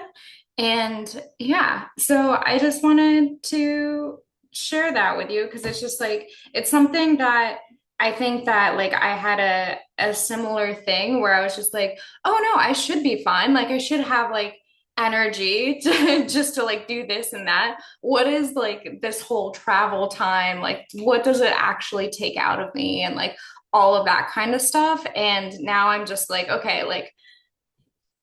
And yeah, so I just wanted to share that with you because it's just like it's something that I think that like I had a similar thing where I was just like, oh no, I should be fine. Like I should have like energy to just to like do this and that. What is like this whole travel time? Like what does it actually take out of me and like all of that kind of stuff. And now I'm just like, okay, like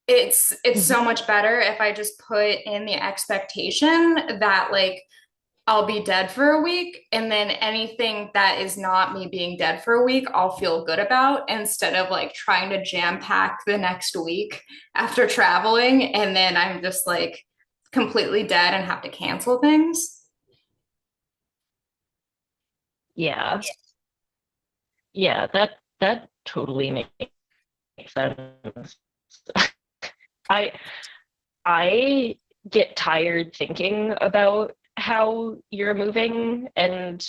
it's Mhm. so much better if I just put in the expectation that like I'll be dead for a week, and then anything that is not me being dead for a week, I'll feel good about instead of like trying to jam pack the next week after traveling. And then I'm just like completely dead and have to cancel things. Yeah. Yeah, that totally makes sense. I I get tired thinking about how you're moving and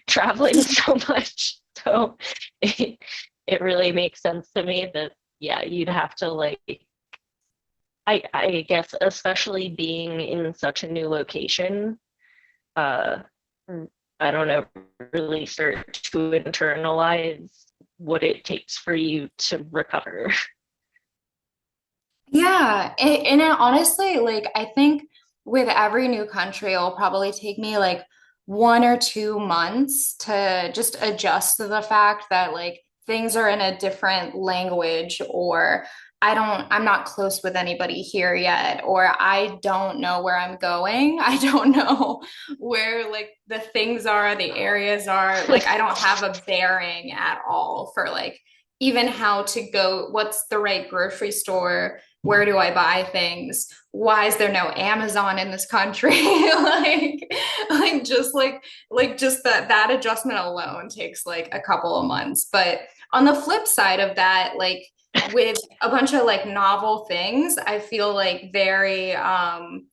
traveling so much. So it really makes sense to me that yeah, you'd have to like I guess especially being in such a new location, uh I don't know, really start to internalize what it takes for you to recover. Yeah, and it, honestly, like I think with every new country, it'll probably take me like 1 or 2 months to just adjust to the fact that like things are in a different language, or I'm not close with anybody here yet, or I don't know where I'm going. I don't know where like the things are, the areas are. Like I don't have a bearing at all for like even how to go, what's the right grocery store, where do I buy things? Why is there no Amazon in this country? Like just that adjustment alone takes like a couple of months. But on the flip side of that, like with a bunch of like novel things, I feel like very like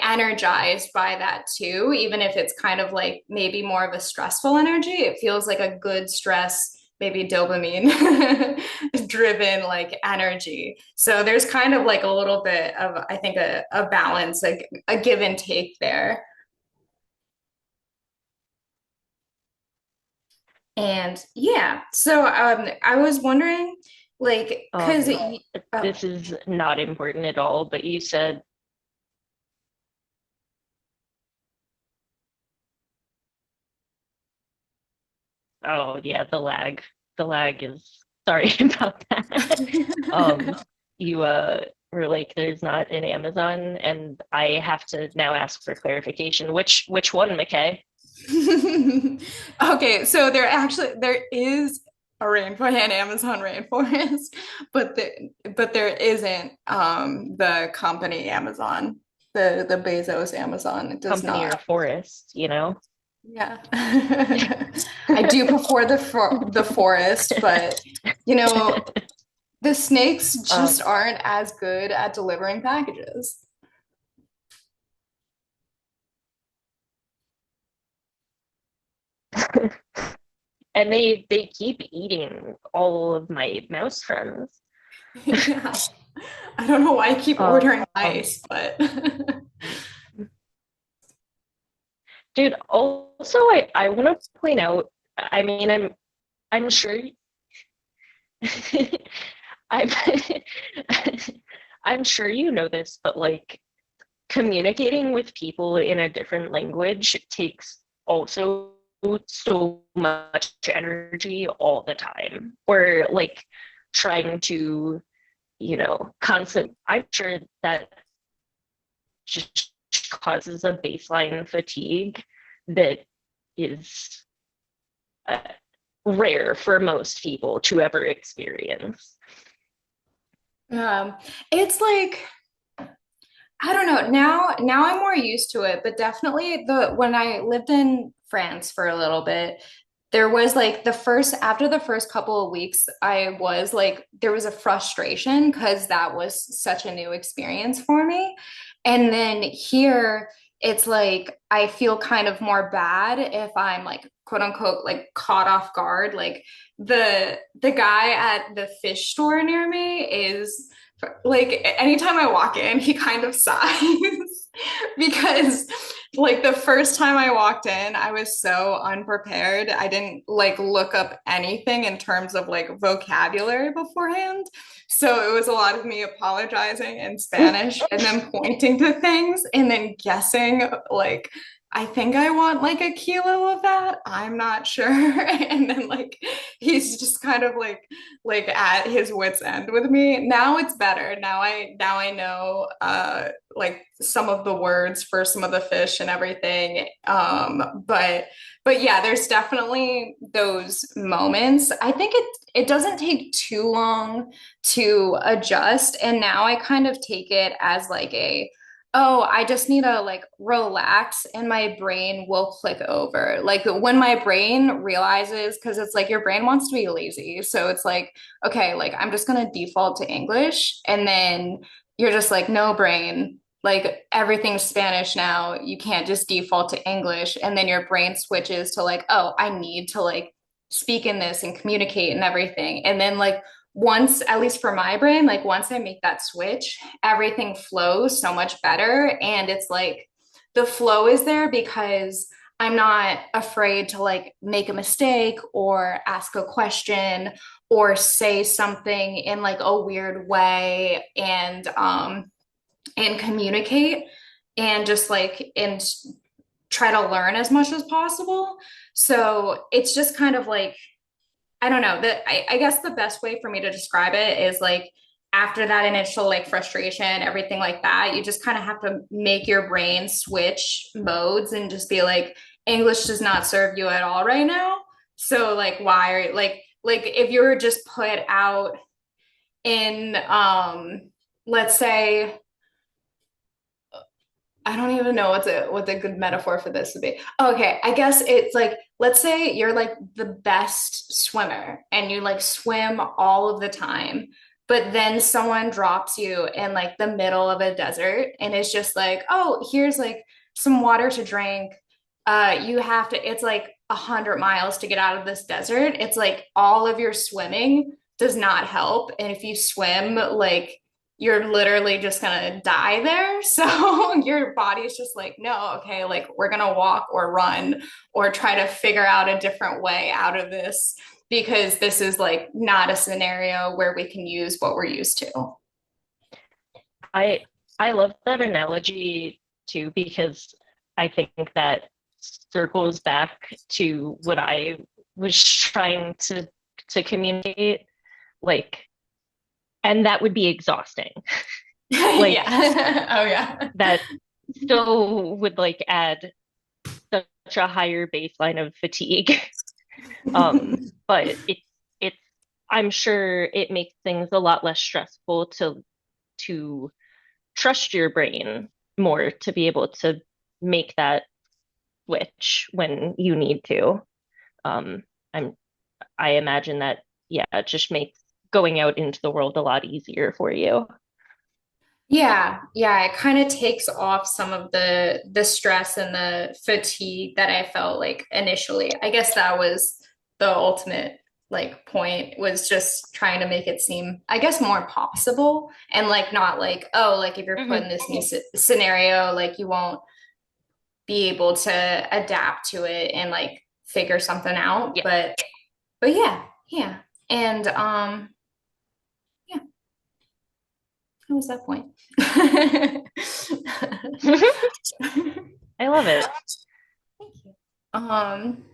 energized by that too, even if it's kind of like maybe more of a stressful energy. It feels like a good stress, maybe dopamine driven like energy. So there's kind of like a little bit of, I think, a balance, like a give and take there. And yeah, so I was wondering, like, because Um, oh, this is not important at all, but you said, oh yeah, the lag. The lag is sorry about that. Um, you were like, there's not an Amazon, and I have to now ask for clarification. Which one, McKay? Okay, so there is a rainforest, an Amazon rainforest, but there isn't the company Amazon, the Bezos Amazon. It does Company or not. forest, you know? Yeah. I do prefer the forest, but you know, the snakes Um, just aren't as good at delivering packages. and they keep eating all of my mouse friends. Yeah. I don't know why I keep ordering Um, ice, but dude, also I want to point out, I mean, I'm sure I'm I'm sure you know this, but like communicating with people in a different language takes also so much energy all the time. Or like trying to, constant, I'm sure that just causes a baseline fatigue that is uh, rare for most people to ever experience. um, it's like I don't know. Now I'm more used to it, but definitely the when I lived in France for a little bit, there was like after the first couple of weeks, I was like there was a frustration because that was such a new experience for me. And then here it's like I feel kind of more bad if I'm like quote unquote like caught off guard. Like the guy at the fish store near me is like anytime I walk in, he kind of sighs because like the first time I walked in, I was so unprepared. I didn't like look up anything in terms of like vocabulary beforehand. So it was a lot of me apologizing in Spanish and then pointing to things and then guessing like I think I want like a kilo of that. I'm not sure. And then like he's just kind of like at his wits end with me. Now it's better. Now I know like some of the words for some of the fish and everything. But yeah, there's definitely those moments. I think it doesn't take too long to adjust. And now I kind of take it as like oh, I just need to like relax and my brain will click over. Like when my brain realizes, because it's like your brain wants to be lazy. So it's like, okay, like I'm just going to default to English. And then you're just like, no, brain, like everything's Spanish now. You can't just default to English. And then your brain switches to like, oh, I need to like speak in this and communicate and everything. And then like once, at least for my brain, like once I make that switch, everything flows so much better. And it's like the flow is there because I'm not afraid to like make a mistake or ask a question or say something in like a weird way and communicate and just like and try to learn as much as possible. So it's just kind of like I don't know that I guess the best way for me to describe it is like after that initial like frustration, everything like that, you just kind of have to make your brain switch modes and just be like, English does not serve you at all right now. So like why are like if you were just put out in let's say I don't even know what a good metaphor for this would be. Okay, I guess it's like let's say you're like the best swimmer and you like swim all of the time, but then someone drops you in like the middle of a desert and it's just like, "Oh, here's like some water to drink. You have to it's like 100 miles to get out of this desert." It's like all of your swimming does not help and if you swim like you're literally just gonna die there. So your body's just like, no, okay, like we're gonna walk or run or try to figure out a different way out of this because this is like not a scenario where we can use what we're used to. I I love that analogy too because I think that circles back to what I was trying to communicate, like, and that would be exhausting. Like Yeah. Oh yeah. that still would like add a higher baseline of fatigue. But it's I'm sure it makes things a lot less stressful to trust your brain more to be able to make that switch when you need to. Um, I'm I imagine that, yeah, it just makes going out into the world a lot easier for you. Yeah, yeah, it kind of takes off some of the stress and the fatigue that I felt like initially. I guess that was the ultimate like point was just trying to make it seem, I guess, more possible and like not like, oh, like if you're put Hmm. in this new scenario, like you won't be able to adapt to it and like figure something out. Yeah. But yeah, yeah. And yeah, that was that point. I love it. Thank you. Um,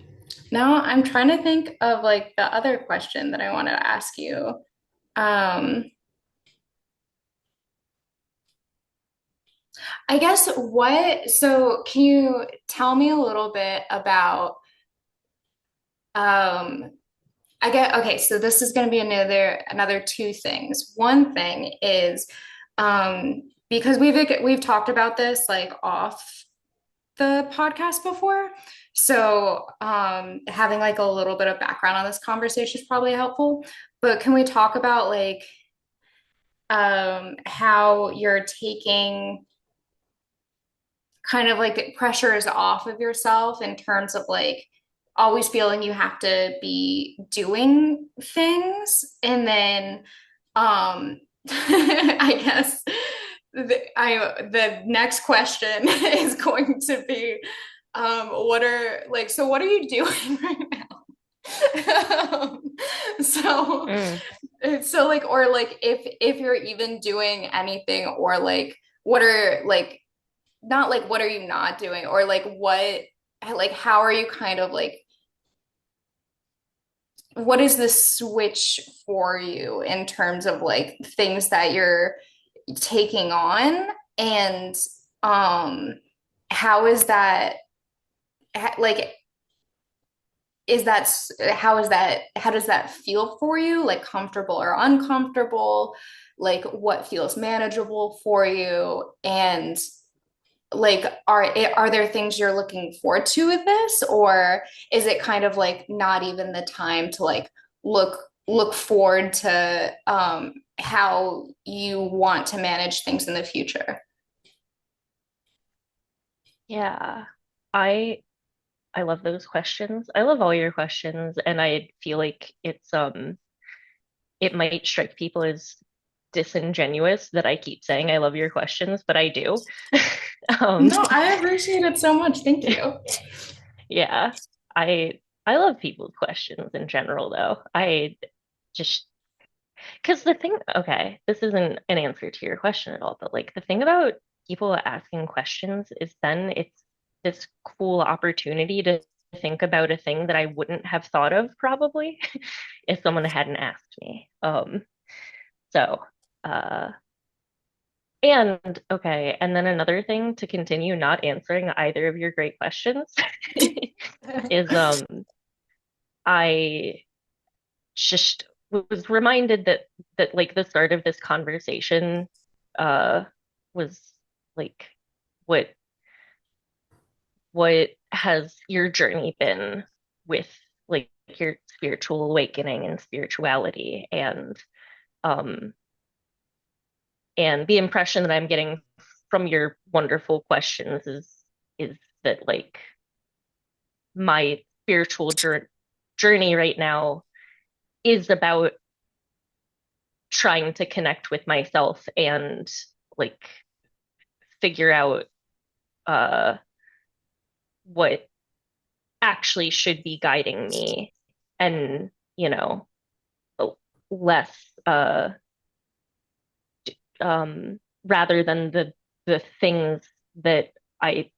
Now I'm trying to think of like the other question that I want to ask you. Um, I guess so can you tell me a little bit about um I get okay, so this is going to be another two things. One thing is because we've talked about this like off the podcast before. So, having like a little bit of background on this conversation is probably helpful. But can we talk about like how you're taking kind of like pressures off of yourself in terms of like always feeling you have to be doing things and then I guess the next question is going to be what are you doing right now? So Mm. so or like if you're even doing anything or like what are like not like what are you not doing or like how are you kind of like what is the switch for you in terms of like things that you're taking on and um how is that like is that how does that feel for you like comfortable or uncomfortable like what feels manageable for you and like are there things you're looking forward to with this or is it kind of like not even the time to like look forward to how you want to manage things in the future. Yeah. I I love those questions. I love all your questions, and I feel like it might strike people as disingenuous that I keep saying I love your questions, but I do. Um, No, I appreciate it so much. Thank you. yeah. I love people's questions in general though. I just because the thing, okay, this isn't an answer to your question at all, but like the thing about people asking questions is then it's this cool opportunity to think about a thing that I wouldn't have thought of probably if someone hadn't asked me. So, uh, and okay, and then another thing to continue not answering either of your great questions is I just was reminded that like the start of this conversation uh was like what what has your journey been with like your spiritual awakening and spirituality um and the impression that I'm getting from your wonderful questions is that like my spiritual journey right now is about trying to connect with myself and like figure out uh what actually should be guiding me and you know less uh rather than the things that I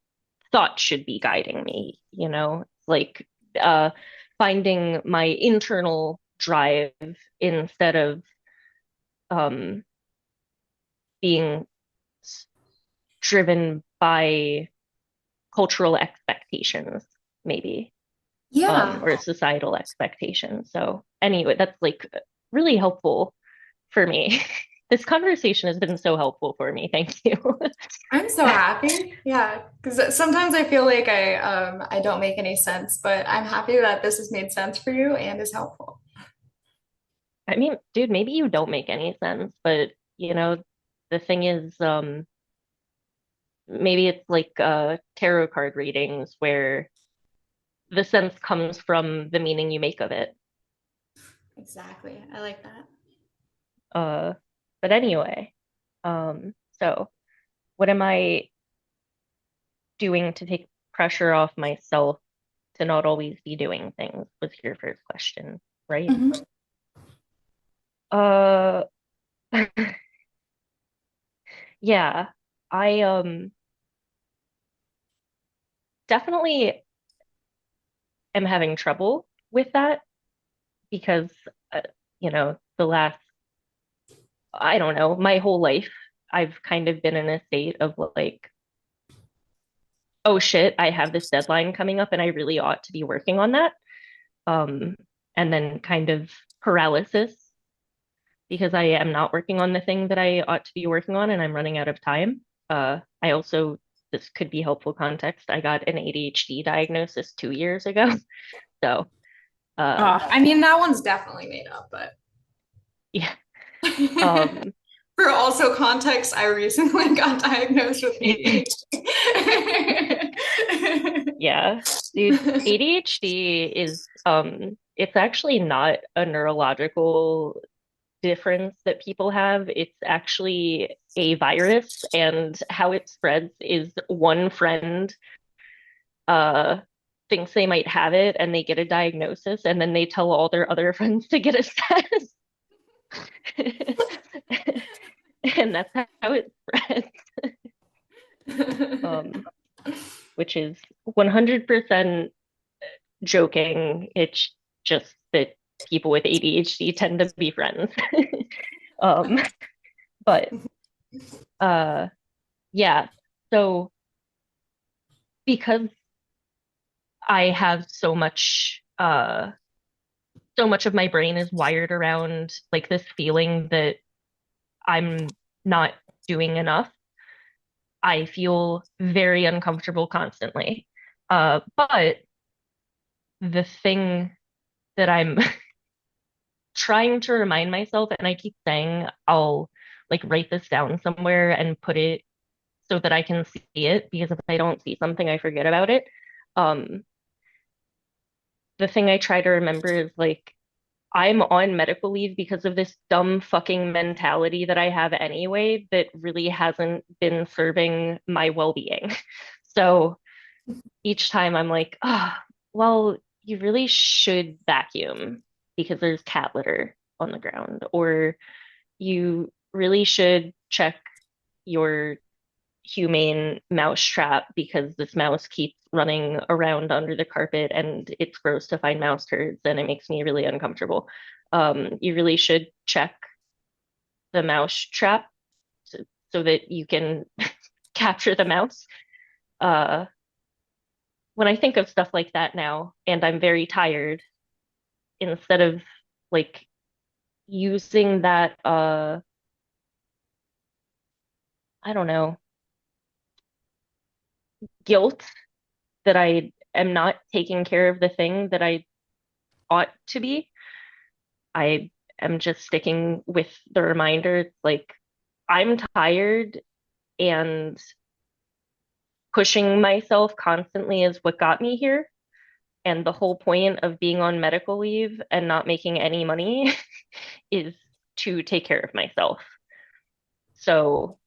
thought should be guiding me, like uh finding my internal drive instead of um being driven by cultural expectations. maybe, Yeah, or a societal expectation. So anyway, that's like really helpful for me. This conversation has been so helpful for me. Thank you. I'm so happy. Yeah, because sometimes I feel like I don't make any sense, but I'm happy that this has made sense for you and is helpful. I mean, dude, maybe you don't make any sense, but the thing is, maybe it's like tarot card readings where the sense comes from the meaning you make of it. Exactly. I like that. Uh, but anyway, so what am I doing to take pressure off myself to not always be doing things was your first question, right? Mhm. Uh, yeah, I definitely am having trouble with that because uh, the last, I don't know, my whole life I've kind of been in a state of like, oh shit, I have this deadline coming up and I really ought to be working on that. Um, and then kind of paralysis because I am not working on the thing that I ought to be working on and I'm running out of time. I also, this could be helpful context. I got an ADHD diagnosis 2 years ago. So, uh, I mean, that one's definitely made up, but yeah. Um, for also context, I recently got diagnosed with ADHD. yeah, dude, ADHD is, it's actually not a neurological difference that people have. It's actually a virus, and how it spreads is one friend uh thinks they might have it and they get a diagnosis and then they tell all their other friends to get a test. And that's how it spreads. Um, which is 100% joking. It's just that people with ADHD tend to be friends. Um, but uh yeah. So because I have so much of my brain is wired around like this feeling that I'm not doing enough. I feel very uncomfortable constantly. But the thing that I'm trying to remind myself, and I keep saying I'll like write this down somewhere and put it so that I can see it, because if I don't see something, I forget about it. Um, the thing I try to remember is like I'm on medical leave because of this dumb fucking mentality that I have anyway that really hasn't been serving my well-being. So each time I'm like, oh, well, you really should vacuum because there's cat litter on the ground, or you really should check your humane mouse trap because this mouse keeps running around under the carpet and it's gross to find mouse turds and it makes me really uncomfortable. You really should check the mouse trap so, so that you can capture the mouse. Uh, when I think of stuff like that now and I'm very tired, instead of like using that, I don't know, guilt that I am not taking care of the thing that I ought to be, I am just sticking with the reminder. It's like I'm tired and pushing myself constantly is what got me here. And the whole point of being on medical leave and not making any money is to take care of myself. So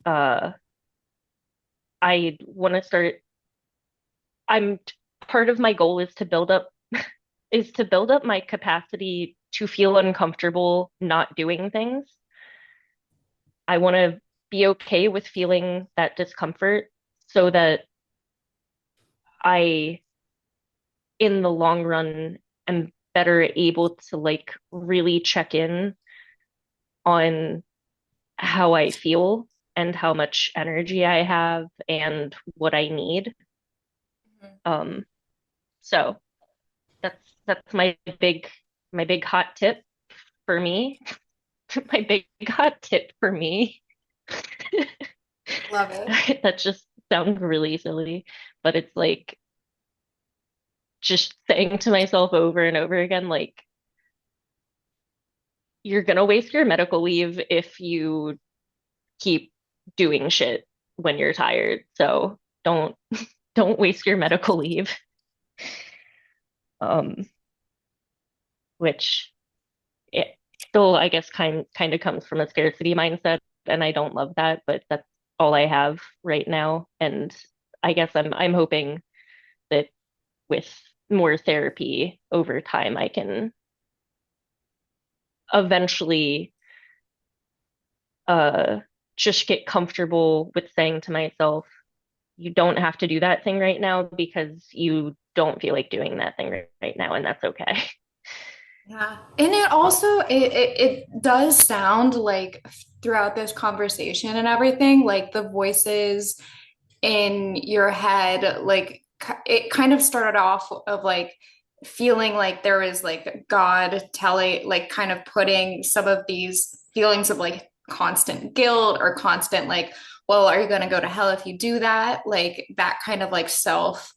uh, I want to start. I'm part of my goal is to build up my capacity to feel uncomfortable not doing things. I want to be okay with feeling that discomfort so that I, in the long run, am better able to like really check in on how I feel and how much energy I have and what I need. So that's my big hot tip for me. My big hot tip for me. Love it. That just sounds really silly, but it's like just saying to myself over and over again, like, you're gonna waste your medical leave if you keep doing shit when you're tired. So don't waste your medical leave. Um, which it still, I guess, kind of comes from a scarcity mindset, and I don't love that, but that's all I have right now. And I guess I'm hoping that with more therapy over time, I can eventually uh just get comfortable with saying to myself, you don't have to do that thing right now because you don't feel like doing that thing right now, and that's okay. Yeah. And it also it does sound like throughout this conversation and everything, like the voices in your head, like it kind of started off of like feeling like there was like God telling, like kind of putting some of these feelings of like constant guilt or constant like, well, are you going to go to hell if you do that? Like that kind of like self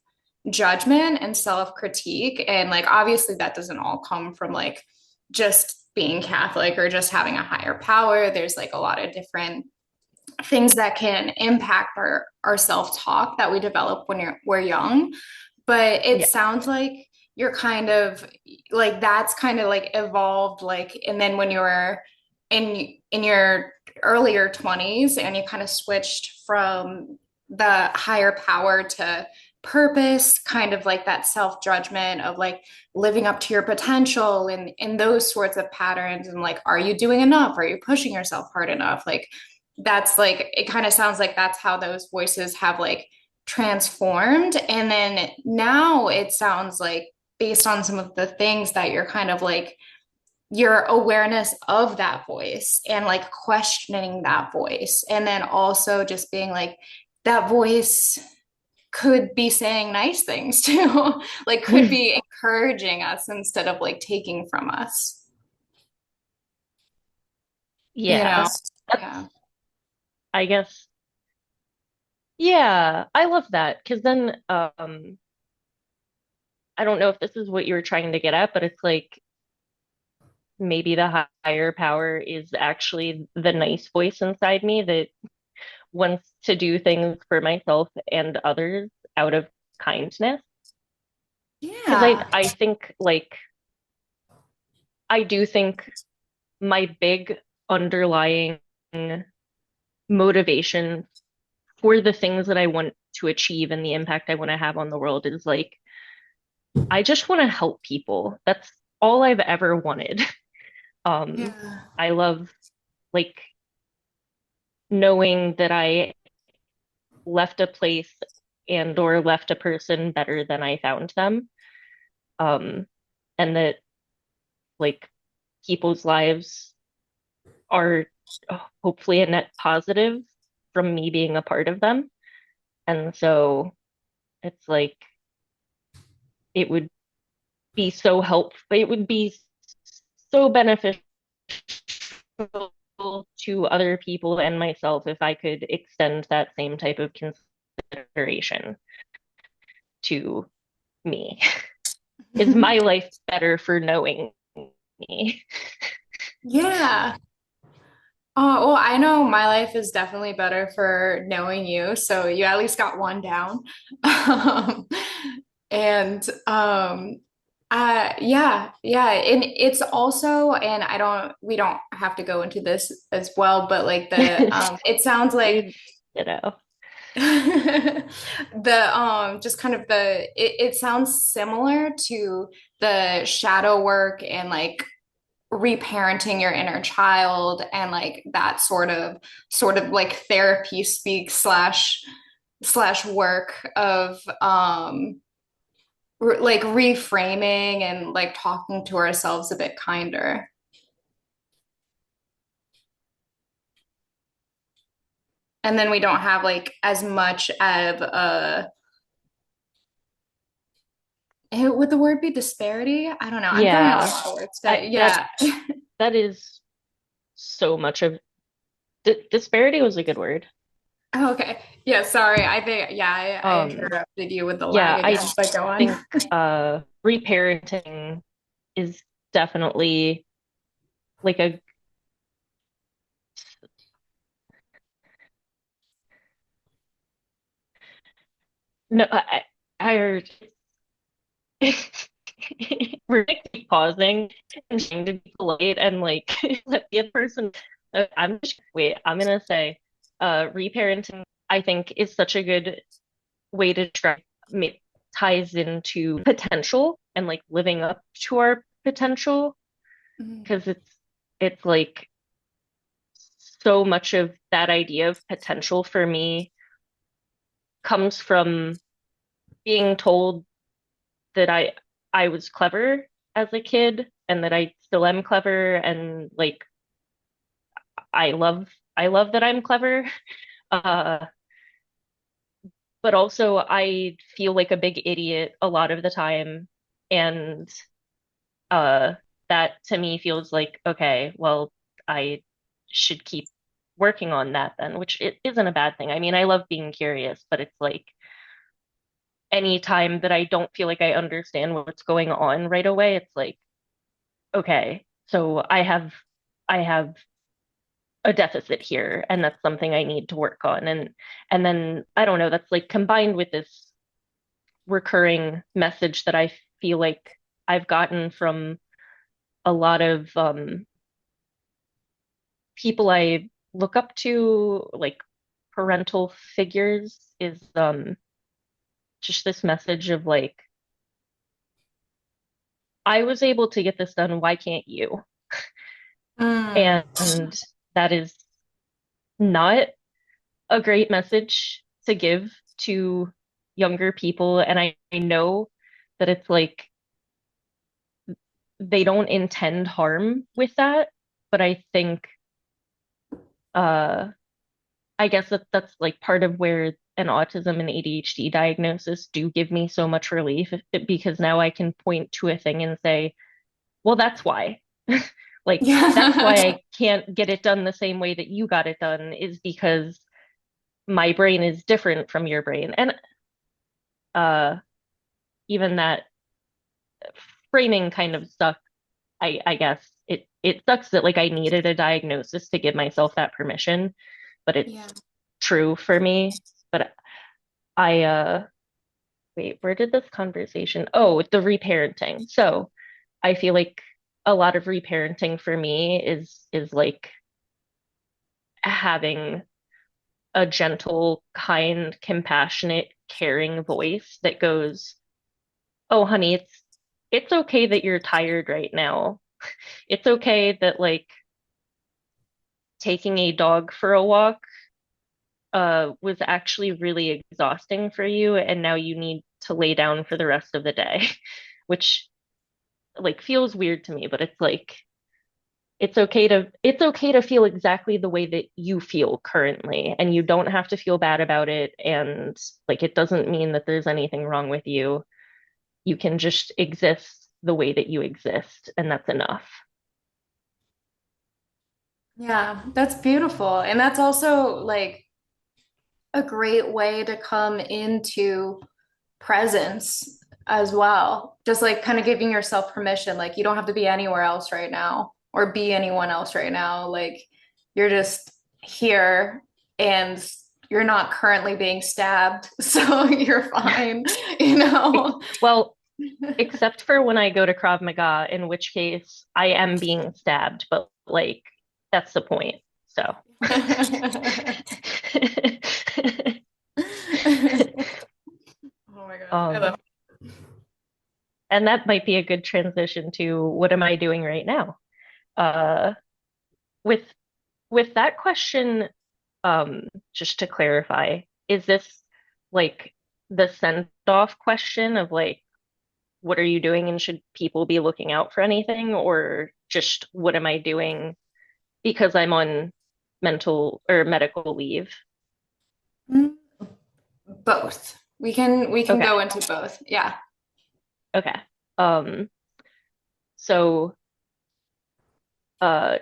judgment and self critique. And like, obviously, that doesn't all come from like just being Catholic or just having a higher power. There's like a lot of different things that can impact our self-talk that we develop when we're young. But it Yeah. sounds like you're kind of like that's kind of like evolved like, and then when you were in your earlier 20s and you kind of switched from the higher power to purpose, kind of like that self-judgment of like living up to your potential and in those sorts of patterns, and like, are you doing enough, are you pushing yourself hard enough, like that's like, it kind of sounds like that's how those voices have like transformed. And then now it sounds like, based on some of the things that you're kind of like, your awareness of that voice and like questioning that voice. And then also just being like, that voice could be saying nice things too, like could be encouraging us instead of like taking from us, you know? Yeah. Yeah. That's, I guess, yeah, I love that because then I don't know if this is what you were trying to get at, but it's like maybe the higher power is actually the nice voice inside me that wants to do things for myself and others out of kindness. Because Yeah. I think like I do think my big underlying motivation for the things that I want to achieve and the impact I want to have on the world is like I just want to help people. That's all I've ever wanted. Um, Yeah. I love like knowing that I left a place and or left a person better than I found them. Um, and that like people's lives are hopefully a net positive from me being a part of them. And so it's like it would be so helpful. It would be so beneficial to other people and myself if I could extend that same type of consideration to me. Is my life better for knowing me? Yeah. Oh, well, I know my life is definitely better for knowing you. So you at least got one down. Um, and yeah, yeah. And it's also, and we don't have to go into this as well, but like it sounds like You know. just kind of it sounds similar to the shadow work and like reparenting your inner child and like that sort of like therapy speak slash work of like reframing and like talking to ourselves a bit kinder, and then we don't have like as much of a Would the word be disparity? I don't know. I'm throwing out a Yeah, lot of words I, today. that Yeah. that is so much of disparity was a good word. Oh, okay. Yeah, sorry. I think, yeah, I Um, interrupted you with the lag yeah, again, I but go on. think reparenting is definitely like a no. I heard we're gonna keep pausing and trying to be polite and like let the other person. I'm just wait. I'm gonna say, reparenting. I think is such a good way to describe ties into potential and like living up to our potential Mhm. because it's like so much of that idea of potential for me comes from being told that I was clever as a kid and that I still am clever and like I love I love that I'm clever. Uh, but also I feel like a big idiot a lot of the time and uh that to me feels like okay, well I should keep working on that then, which it isn't a bad thing. I mean, I love being curious, but it's like any time that I don't feel like I understand what's going on right away, it's like, okay, so I have a deficit here and that's something I need to work on. And then I don't know, that's like combined with this recurring message that I feel like I've gotten from a lot of people I look up to, like parental figures, is just this message of like, I was able to get this done, why can't you? Mm. And that is not a great message to give to younger people. And I know that it's like they don't intend harm with that, but I think uh I guess that's like part of where an autism and ADHD diagnosis do give me so much relief because now I can point to a thing and say, well, that's why. Like that's why Yeah. I can't get it done the same way that you got it done is because my brain is different from your brain. And uh even that framing kind of sucks. I guess it sucks that like I needed a diagnosis to give myself that permission, but Yeah. it's true for me. But I wait, where did this conversation? Oh, the reparenting. So I feel like a lot of reparenting for me is like having a gentle, kind, compassionate, caring voice that goes, "Oh, honey, it's okay that you're tired right now. It's okay that like taking a dog for a walk was actually really exhausting for you and now you need to lay down for the rest of the day," which like feels weird to me, but it's like it's okay to feel exactly the way that you feel currently and you don't have to feel bad about it and like it doesn't mean that there's anything wrong with you. You can just exist the way that you exist and that's enough. Yeah, that's beautiful. And that's also like a great way to come into presence as well. Just like kind of giving yourself permission. Like you don't have to be anywhere else right now or be anyone else right now. Like you're just here and you're not currently being stabbed. So you're fine, you know? Well, except for when I go to Krav Maga, in which case I am being stabbed, but like that's the point. So, Oh my gosh, I love um, and that might be a good transition to what am I doing right now? Uh, with with that question, just to clarify, is this like the send off question of like, what are you doing and should people be looking out for anything, or just what am I doing because I'm on mental or medical leave? it. Both. We can Okay. go into both. Yeah. Okay. Um, so uh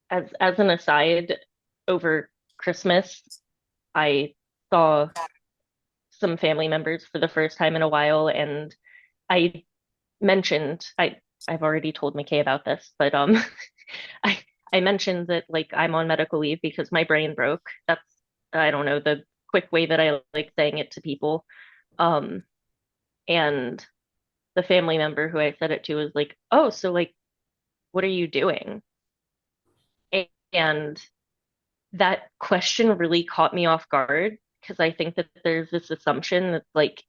as an aside, over Christmas, I saw some family members for the first time in a while, and I mentioned I've already told McKay about this, but I I mentioned that like I'm on medical leave because my brain broke. That's I don't know the quick way that I like saying it to people. Um, and the family member who I said it to was like, "Oh, so like what are you doing?" And that question really caught me off guard because I think that there's this assumption that like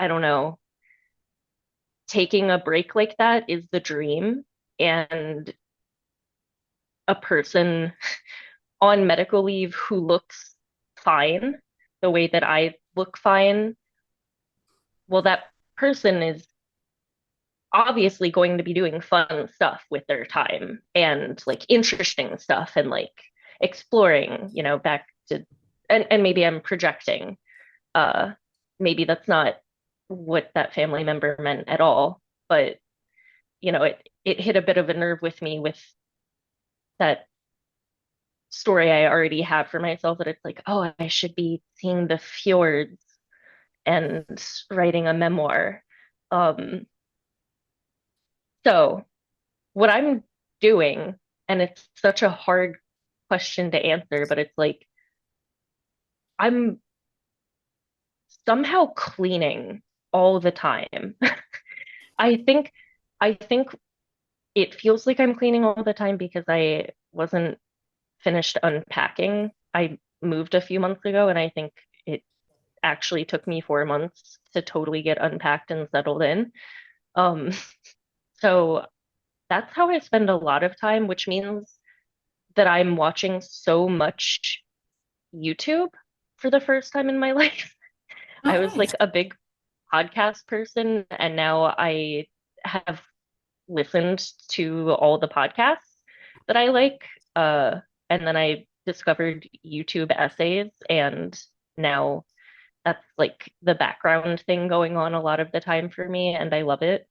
I don't know, taking a break like that is the dream, and a person on medical leave who looks fine, the way that I look fine, well, that person is obviously going to be doing fun stuff with their time and like interesting stuff and like exploring, back to and maybe I'm projecting. Uh Maybe that's not what that family member meant at all, but it hit a bit of a nerve with me with that story I already have for myself that it's like, oh, I should be seeing the fjords and writing a memoir. Um, so what I'm doing, and it's such a hard question to answer, but it's like I'm somehow cleaning all the time. I think I think it feels like I'm cleaning all the time because I wasn't finished unpacking. I moved a few months ago, and I think it actually took me 4 months to totally get unpacked and settled in. Um, so that's how I spend a lot of time, which means that I'm watching so much YouTube for the first time in my life. I Oh, was nice. like a big podcast person, and now I have listened to all the podcasts that I like. And then I discovered YouTube essays, and now that's like the background thing going on a lot of the time for me, and I love it.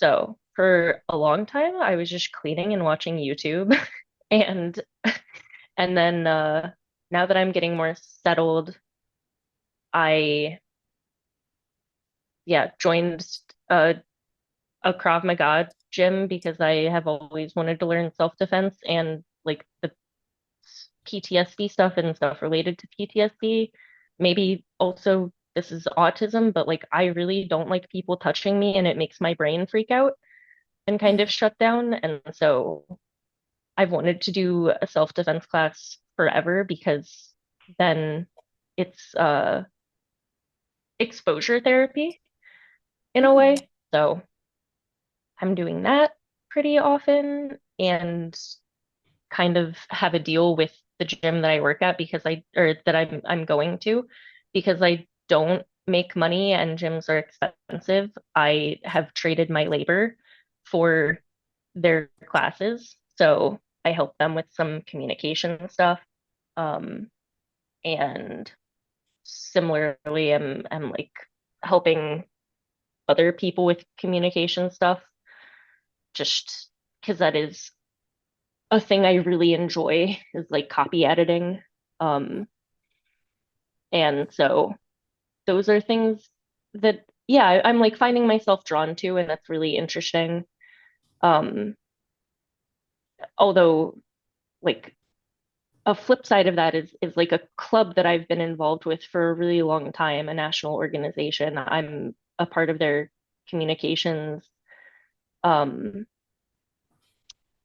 So for a long time, I was just cleaning and watching YouTube, and and then now that I'm getting more settled, I yeah joined a, a Krav Maga gym because I have always wanted to learn self-defense and like the PTSD stuff and stuff related to PTSD. Maybe also this is autism, but like I really don't like people touching me and it makes my brain freak out and kind of shut down. And so I've wanted to do a self-defense class forever because then it's exposure therapy in a Mm. way. So I'm doing that pretty often and kind of have a deal with the gym that I work at because or that I'm going to because I don't make money and gyms are expensive. I have traded my labor for their classes. So I help them with some communication stuff. Um, and similarly, I'm like helping other people with communication stuff just because that is a thing I really enjoy is like copy editing. Um, and so those are things that, yeah, I'm like finding myself drawn to, and that's really interesting. Um, although, like, a flip side of that is like a club that I've been involved with for a really long time, a national organization. I'm a part of their communications um,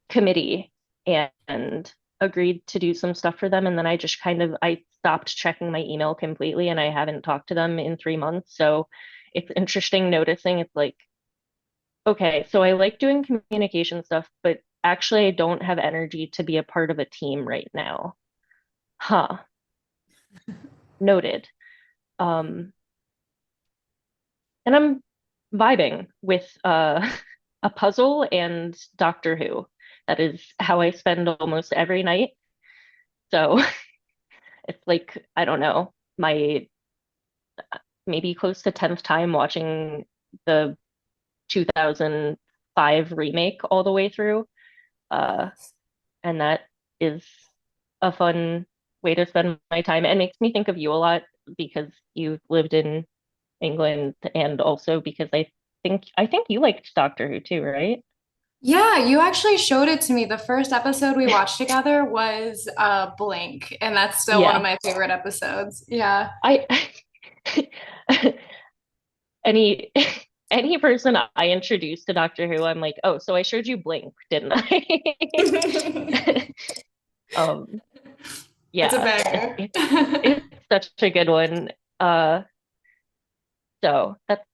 committee and agreed to do some stuff for them. And then I just kind of I stopped checking my email completely and I haven't talked to them in 3 months. So it's interesting noticing it's like, okay, so I like doing communication stuff, but actually I don't have energy to be a part of a team right now. Huh, noted. Um, and I'm vibing with a puzzle and Doctor Who. That is how I spend almost every night. So it's like, I don't know, my maybe close to 10th time watching the 2005 remake all the way through. Uh, and that is a fun way to spend my time and makes me think of you a lot because you've lived in England and also because I think you liked Doctor Who too, right? Yeah, you actually showed it to me. The first episode we watched together was Blink, and that's still one of Yeah. my favorite episodes. Yeah. I any any person I introduce to Doctor Who, I'm like, oh, so I showed you Blink, didn't I? Um, It's a yeah, banger. it's such a good one. Uh, so that's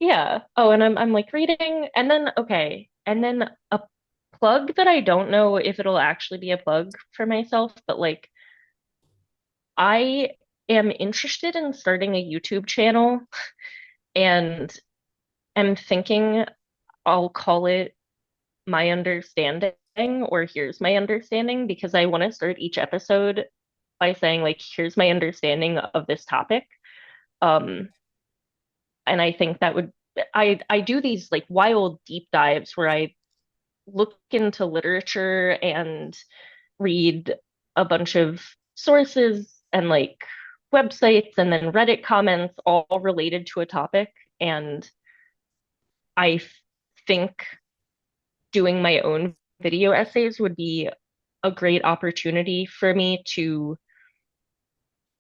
yeah. Oh, and I'm like reading, and then okay, and then a plug that I don't know if it'll actually be a plug for myself, but like I am interested in starting a YouTube channel, and I'm thinking I'll call it My Understanding or Here's My Understanding because I want to start each episode by saying like here's my understanding of this topic. Um, and I think that would I do these like wild deep dives where I look into literature and read a bunch of sources and like websites and then Reddit comments all related to a topic. And I think doing my own video essays would be a great opportunity for me to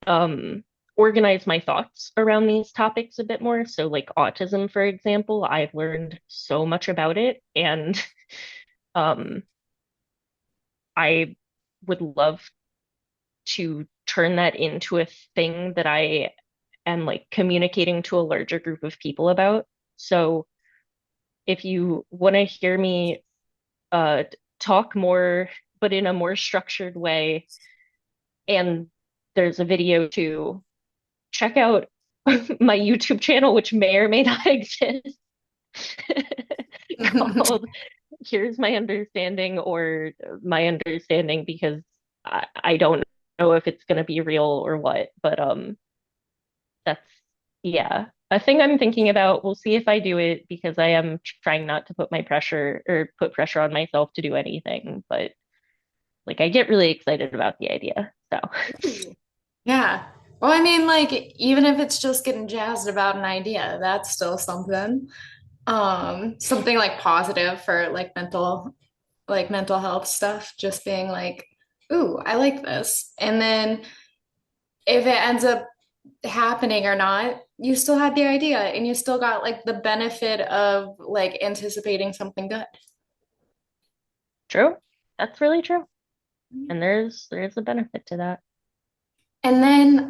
um, organize my thoughts around these topics a bit more. So, like autism, for example, I've learned so much about it, and um, I would love to turn that into a thing that I am like communicating to a larger group of people about. So, if you want to hear me uh, talk more, but in a more structured way, and there's a video to check out my YouTube channel, which may or may not exist, called Here's My Understanding or My Understanding because I don't know if it's going to be real or what, but that's yeah. A thing I'm thinking about, we'll see if I do it because I am trying not to put my pressure or put pressure on myself to do anything, but like I get really excited about the idea. So, Yeah. Well, I mean, like, even if it's just getting jazzed about an idea, that's still something. Something like positive for like mental health stuff, just being like, ooh, I like this. And then if it ends up happening or not, you still had the idea and you still got like the benefit of like anticipating something good. true. That's really true. And there's a benefit to that. And then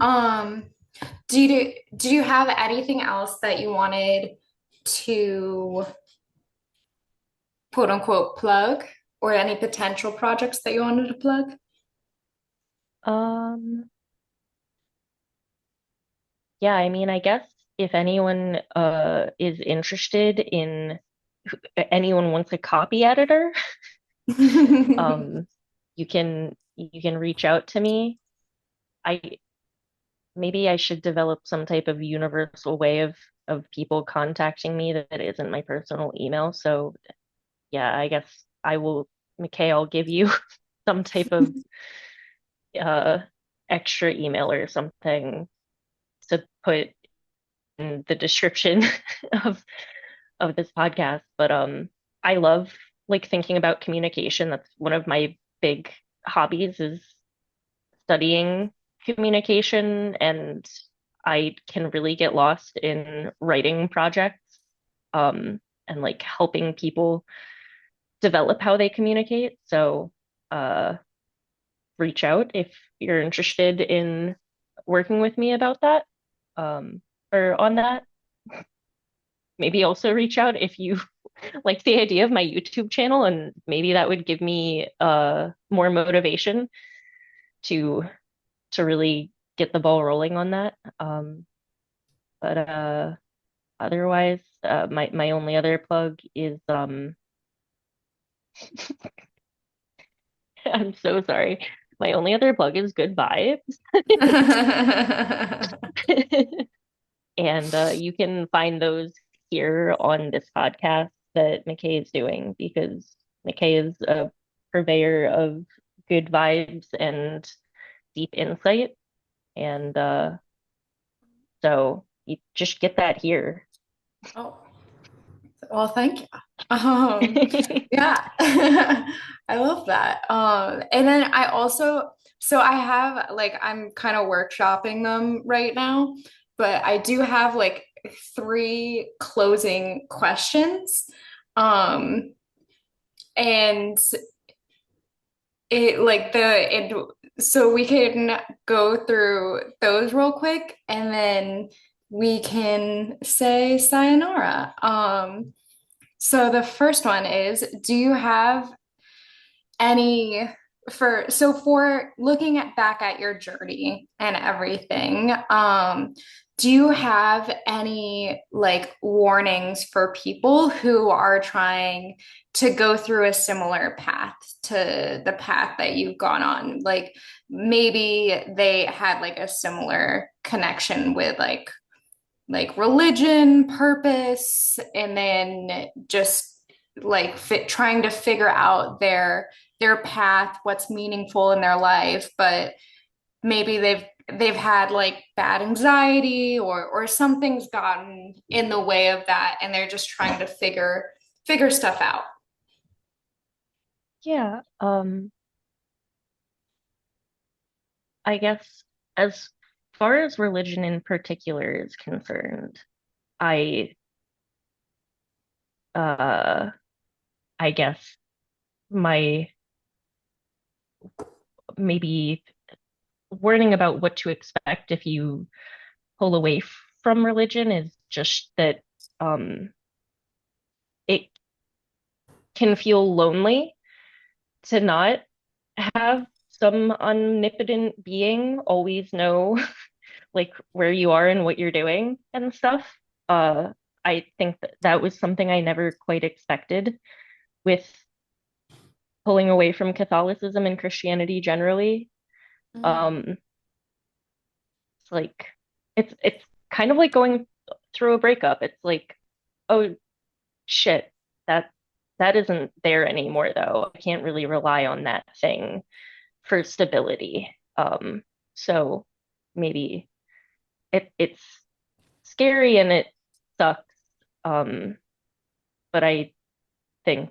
do you have anything else that you wanted to quote unquote plug or any potential projects that you wanted to plug? Um, yeah, I mean, I guess if anyone is interested in anyone wants a copy editor, um you can reach out to me. I maybe I should develop some type of universal way of people contacting me that isn't my personal email. So yeah, I guess I will, McKay, I'll give you some type of uh extra email or something to put in the description of of this podcast. But I love like thinking about communication. That's one of my big hobbies is studying communication, and I can really get lost in writing projects and like helping people develop how they communicate. So uh, reach out if you're interested in working with me about that um, or on that. Maybe also reach out if you like the idea of my YouTube channel, and maybe that would give me more motivation to really get the ball rolling on that. But otherwise, my only other plug is I'm so sorry. My only other plug is good vibes. And you can find those here on this podcast that McKay is doing because McKay is a purveyor of good vibes and deep insight. And so you just get that here. Oh, well, thank you. Um, yeah, I love that. And then I also, so I have like, I'm kind of workshopping them right now, but I do have like three closing questions. Um, and it like it, so we can go through those real quick and then we can say sayonara. So the first one is, do you have any for looking at back at your journey and everything, do you have any like warnings for people who are trying to go through a similar path to the path that you've gone on? Like maybe they had like a similar connection with like religion, purpose, and then just like trying to figure out their path, what's meaningful in their life, but maybe they've had like bad anxiety or something's gotten in the way of that and they're just trying to figure stuff out. Yeah, I guess as far as religion in particular is concerned, I uh I guess my maybe warning about what to expect if you pull away from religion is just that um it can feel lonely to not have some omnipotent being always know like where you are and what you're doing and stuff. Uh, I think that that was something I never quite expected with pulling away from Catholicism and Christianity generally. Mm. It's like it's kind of like going through a breakup. It's like, oh shit, that that isn't there anymore though. I can't really rely on that thing for stability. So maybe it's scary and it sucks. Um, but I think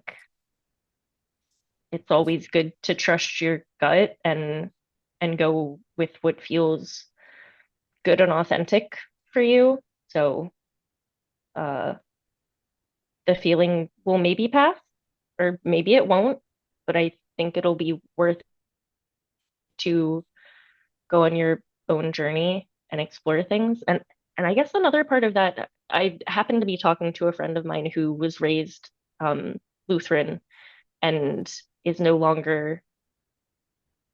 it's always good to trust your gut and go with what feels good and authentic for you. So uh, the feeling will maybe pass, or maybe it won't, but I think it'll be worth to go on your own journey and explore things. And I guess another part of that, I happened to be talking to a friend of mine who was raised Lutheran and is no longer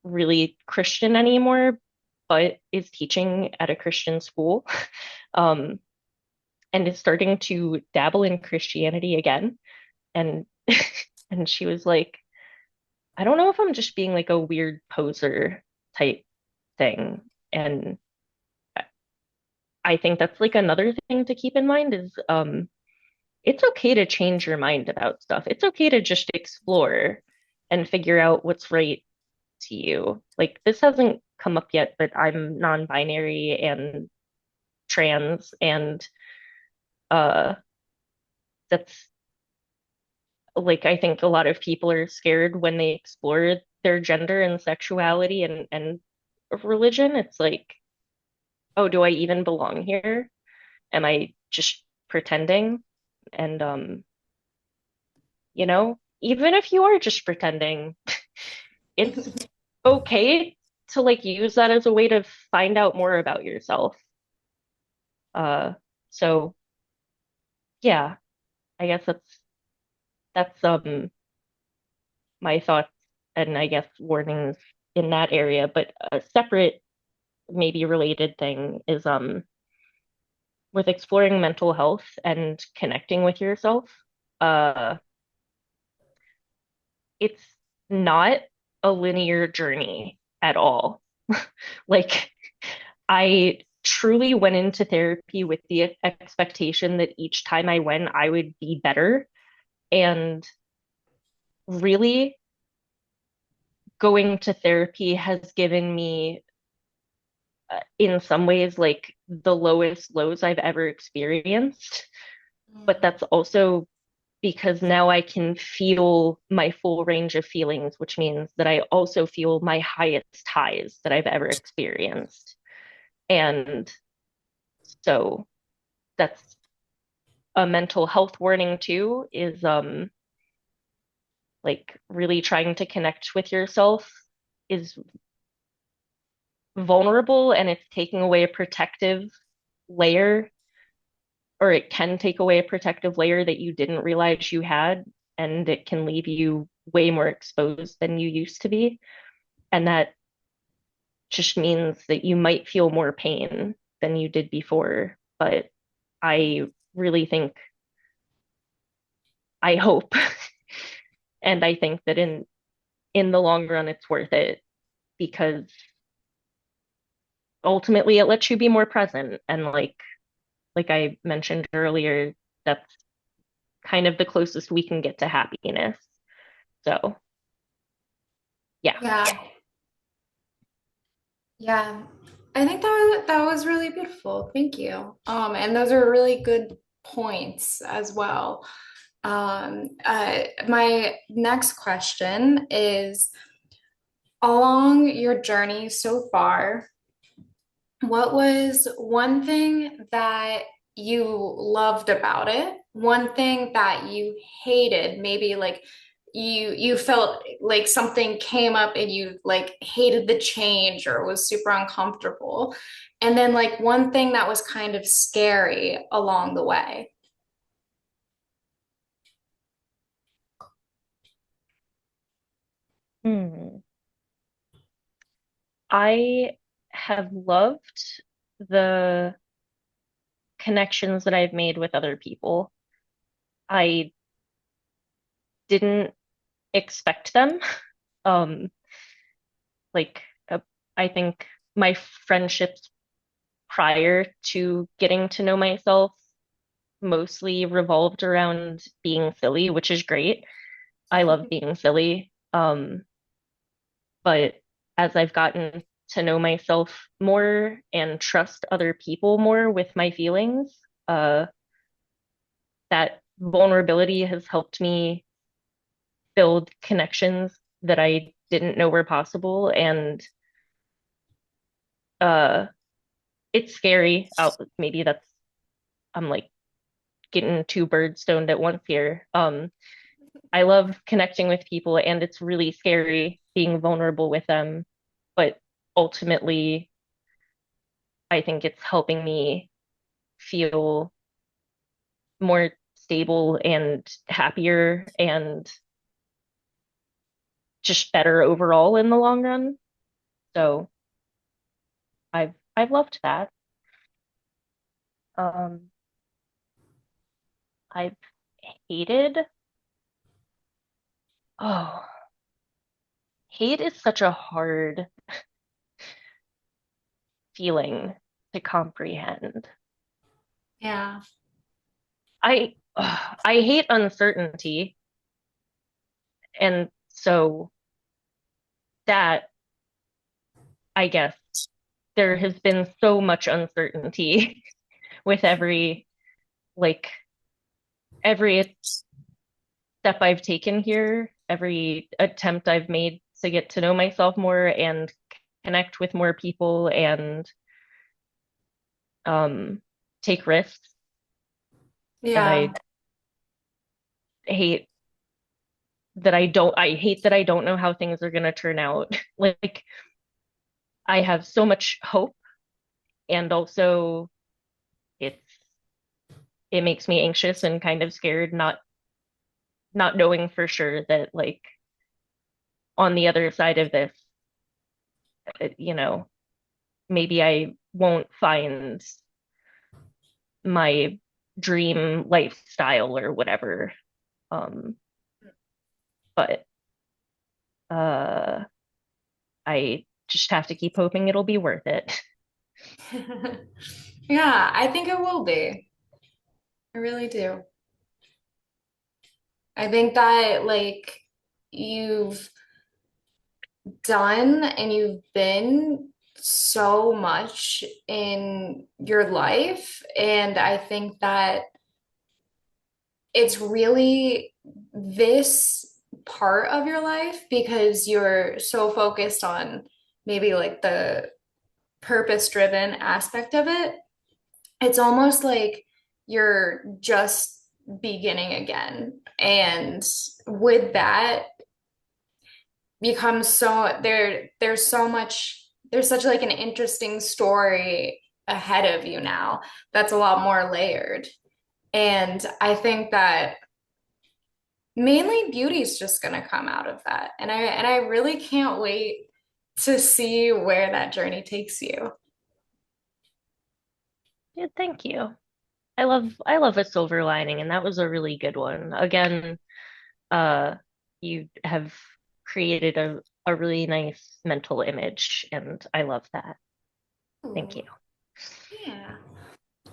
really Christian anymore, but is teaching at a Christian school, um, and is starting to dabble in Christianity again. And and she was like, I don't know if I'm just being like a weird poser type thing. And I think that's like another thing to keep in mind is it's okay to change your mind about stuff. It's okay to just explore and figure out what's right to you. Like this hasn't come up yet, but I'm non-binary and trans and uh that's like I think a lot of people are scared when they explore their gender and sexuality and religion. It's like, oh, do I even belong here? Am I just pretending? And even if you are just pretending, it's okay to like use that as a way to find out more about yourself. Uh, so yeah, I guess that's my thoughts and I guess warnings in that area. But a separate, maybe related thing is with exploring mental health and connecting with yourself. Uh, it's not a linear journey at all. Like I truly went into therapy with the expectation that each time I went, I would be better. And really, going to therapy has given me, in some ways, like the lowest lows I've ever experienced. But Mm. that's also because now I can feel my full range of feelings, which means that I also feel my highest highs that I've ever experienced. And so that's a mental health warning too, is like really trying to connect with yourself is vulnerable, and it's taking away a protective layer, or it can take away a protective layer that you didn't realize you had, and it can leave you way more exposed than you used to be. And that just means that you might feel more pain than you did before. But I really think, I hope, and I think that in the long run it's worth it, because ultimately it lets you be more present. And like I mentioned earlier, that's kind of the closest we can get to happiness. So yeah. Yeah. Yeah. I think that was really beautiful. Thank you. And those are really good points as well. My next question is, along your journey so far, what was one thing that you loved about it? One thing that you hated, maybe like you felt like something came up and you like hated the change or was super uncomfortable. And then like one thing that was kind of scary along the way. Hmm. I have loved the connections that I've made with other people. I didn't expect them. Um, like I think my friendships prior to getting to know myself mostly revolved around being silly, which is great. I love being silly. But as I've gotten to know myself more and trust other people more with my feelings, that vulnerability has helped me build connections that I didn't know were possible. And uh, it's scary. Maybe that's, I'm like getting two birds stoned at once here. I love connecting with people, and it's really scary being vulnerable with them. But ultimately, I think it's helping me feel more stable and happier and just better overall in the long run. So I've loved that. Um, I've hated, oh, hate is such a hard feeling to comprehend. Yeah. I hate uncertainty, and so that, I guess, there has been so much uncertainty with like every step I've taken here, every attempt I've made to get to know myself more and connect with more people and um, take risks. And Yeah. hate I hate that I don't know how things are going to turn out. Like I have so much hope, and also it's it makes me anxious and kind of scared, not knowing for sure that, like, on the other side of this, you know, maybe I won't find my dream lifestyle or whatever. Um, but uh, I just have to keep hoping it'll be worth it. Yeah, I think it will be. I really do. I think that like you've done and you've been so much in your life. And I think that it's really this part of your life because you're so focused on maybe like the purpose driven aspect of it. It's almost like you're just beginning again. And with that becomes there's so much there's such like an interesting story ahead of you now that's a lot more layered. And I think that mainly beauty is just going to come out of that. And I really can't wait to see where that journey takes you. Yeah, thank you. I love a silver lining, and that was a really good one. Again, uh, you have created a really nice mental image, and I love that. Thank Ooh, you. yeah.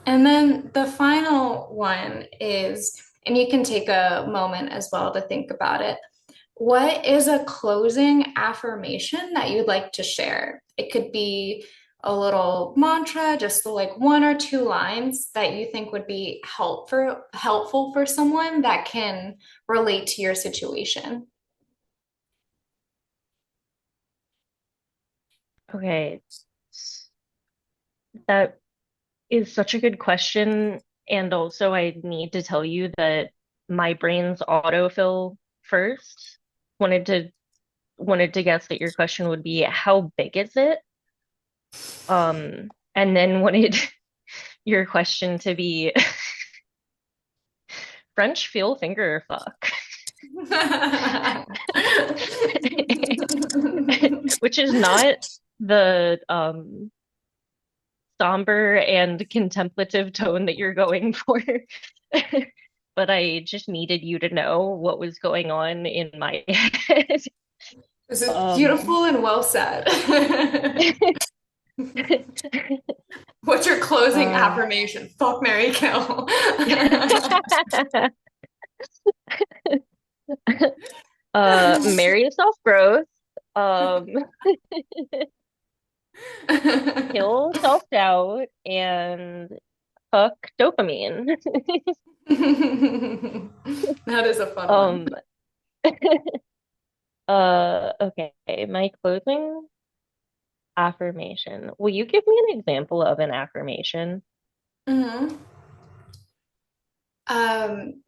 And then the final one is, and you can take a moment as well to think about it. What is a closing affirmation that you'd like to share? It could be a little mantra, just the, like one or two lines that you think would be helpful for someone that can relate to your situation. Okay, that is such a good question. And also, I need to tell you that my brain's autofill first wanted to wanted to guess that your question would be how big is it? And then wanted your question to be French feel finger fuck, which is not the somber and contemplative tone that you're going for. But I just needed you to know what was going on in my head. This is Um, beautiful and well said. What's your closing uh, affirmation? Fuck, Mary kill. marry self-growth, um, kill self-doubt, and fuck dopamine. That is a fun one. Um, okay, my closing affirmation. Will you give me an example of an affirmation? Mhm. Um,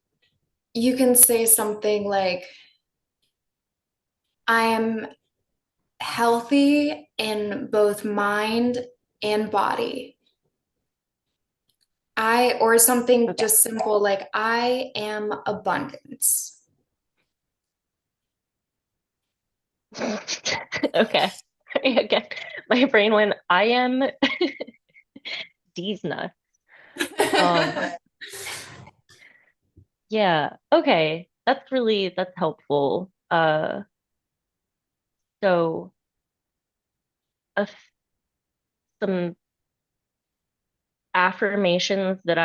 you can say something like, I am healthy in both mind and body. Or something Okay. just simple like, I am abundance. Okay. Again, my brain went, I am D's nuts. Um, yeah, okay. That's helpful. So a f some affirmations that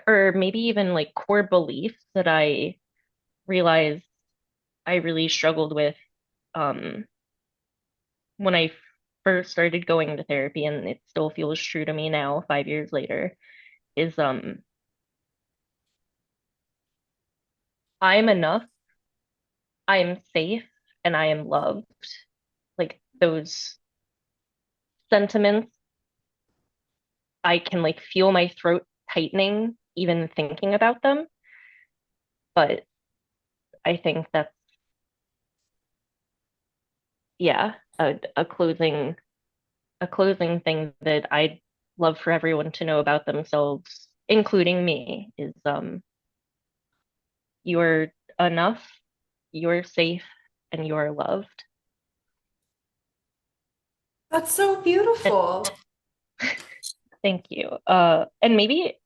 or maybe even like core beliefs that I realized I really struggled with um, when I first started going to therapy, and it still feels true to me now, 5 years later, is I am enough, I am safe, and I am loved. Like those sentiments, I can like feel my throat tightening even thinking about them, but I think that's yeah, a closing thing that I'd love for everyone to know about themselves, including me, is you're enough, you're safe, and you're loved. That's so And beautiful. thank you. And maybe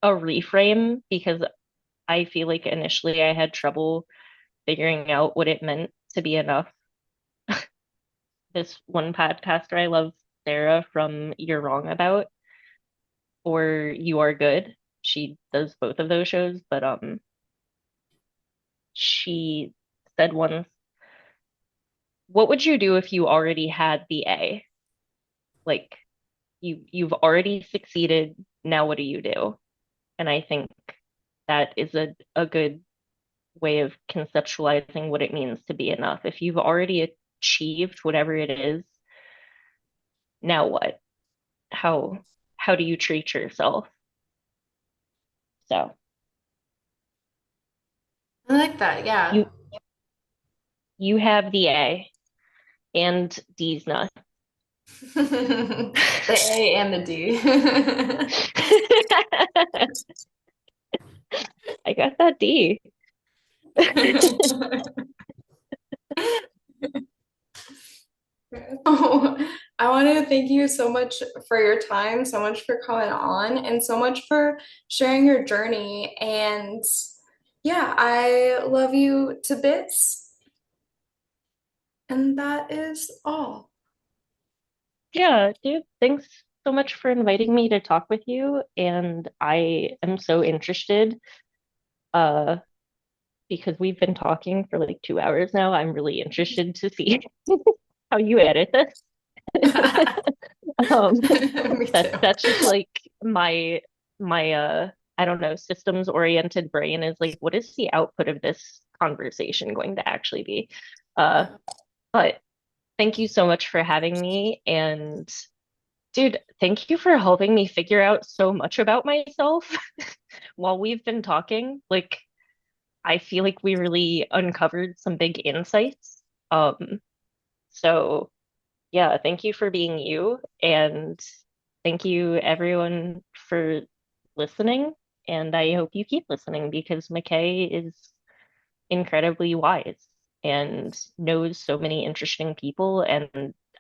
a reframe because I feel like initially I had trouble figuring out what it meant to be enough. This one podcaster I love Sarah from You're Wrong About or You Are Good. She does both of those shows, but she said once, "What would you do if you already had the A? Like you've already succeeded, now what do you do?" And I think that is a good way of conceptualizing what it means to be enough. If you've already achieved whatever it is, now what? How how do you treat yourself? So I like that. Yeah. you you have the A and D's nuts. The A and the D. I got that D. Oh, I want to thank you so much for your time, so much for coming on, and so much for sharing your journey. And yeah, I love you to bits. And that is all. Yeah, dude, thanks so much for inviting me to talk with you. And I am so interested, uh, because we've been talking for like 2 hours now. I'm really interested to see how you edit this. Um, Me that too. that's just like my I don't know, systems oriented brain is like, what is the output of this conversation going to actually be? Uh, Yeah. but thank you so much for having me. And dude, thank you for helping me figure out so much about myself while we've been talking. Like, I feel like we really uncovered some big insights. So yeah, thank you for being you, and thank you everyone for listening. And I hope you keep listening because McKay is incredibly wise and knows so many interesting people, and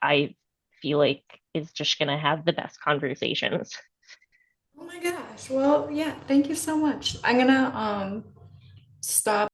I feel like is just gonna have the best conversations. Oh my gosh. Well, yeah, thank you so much. I'm gonna stop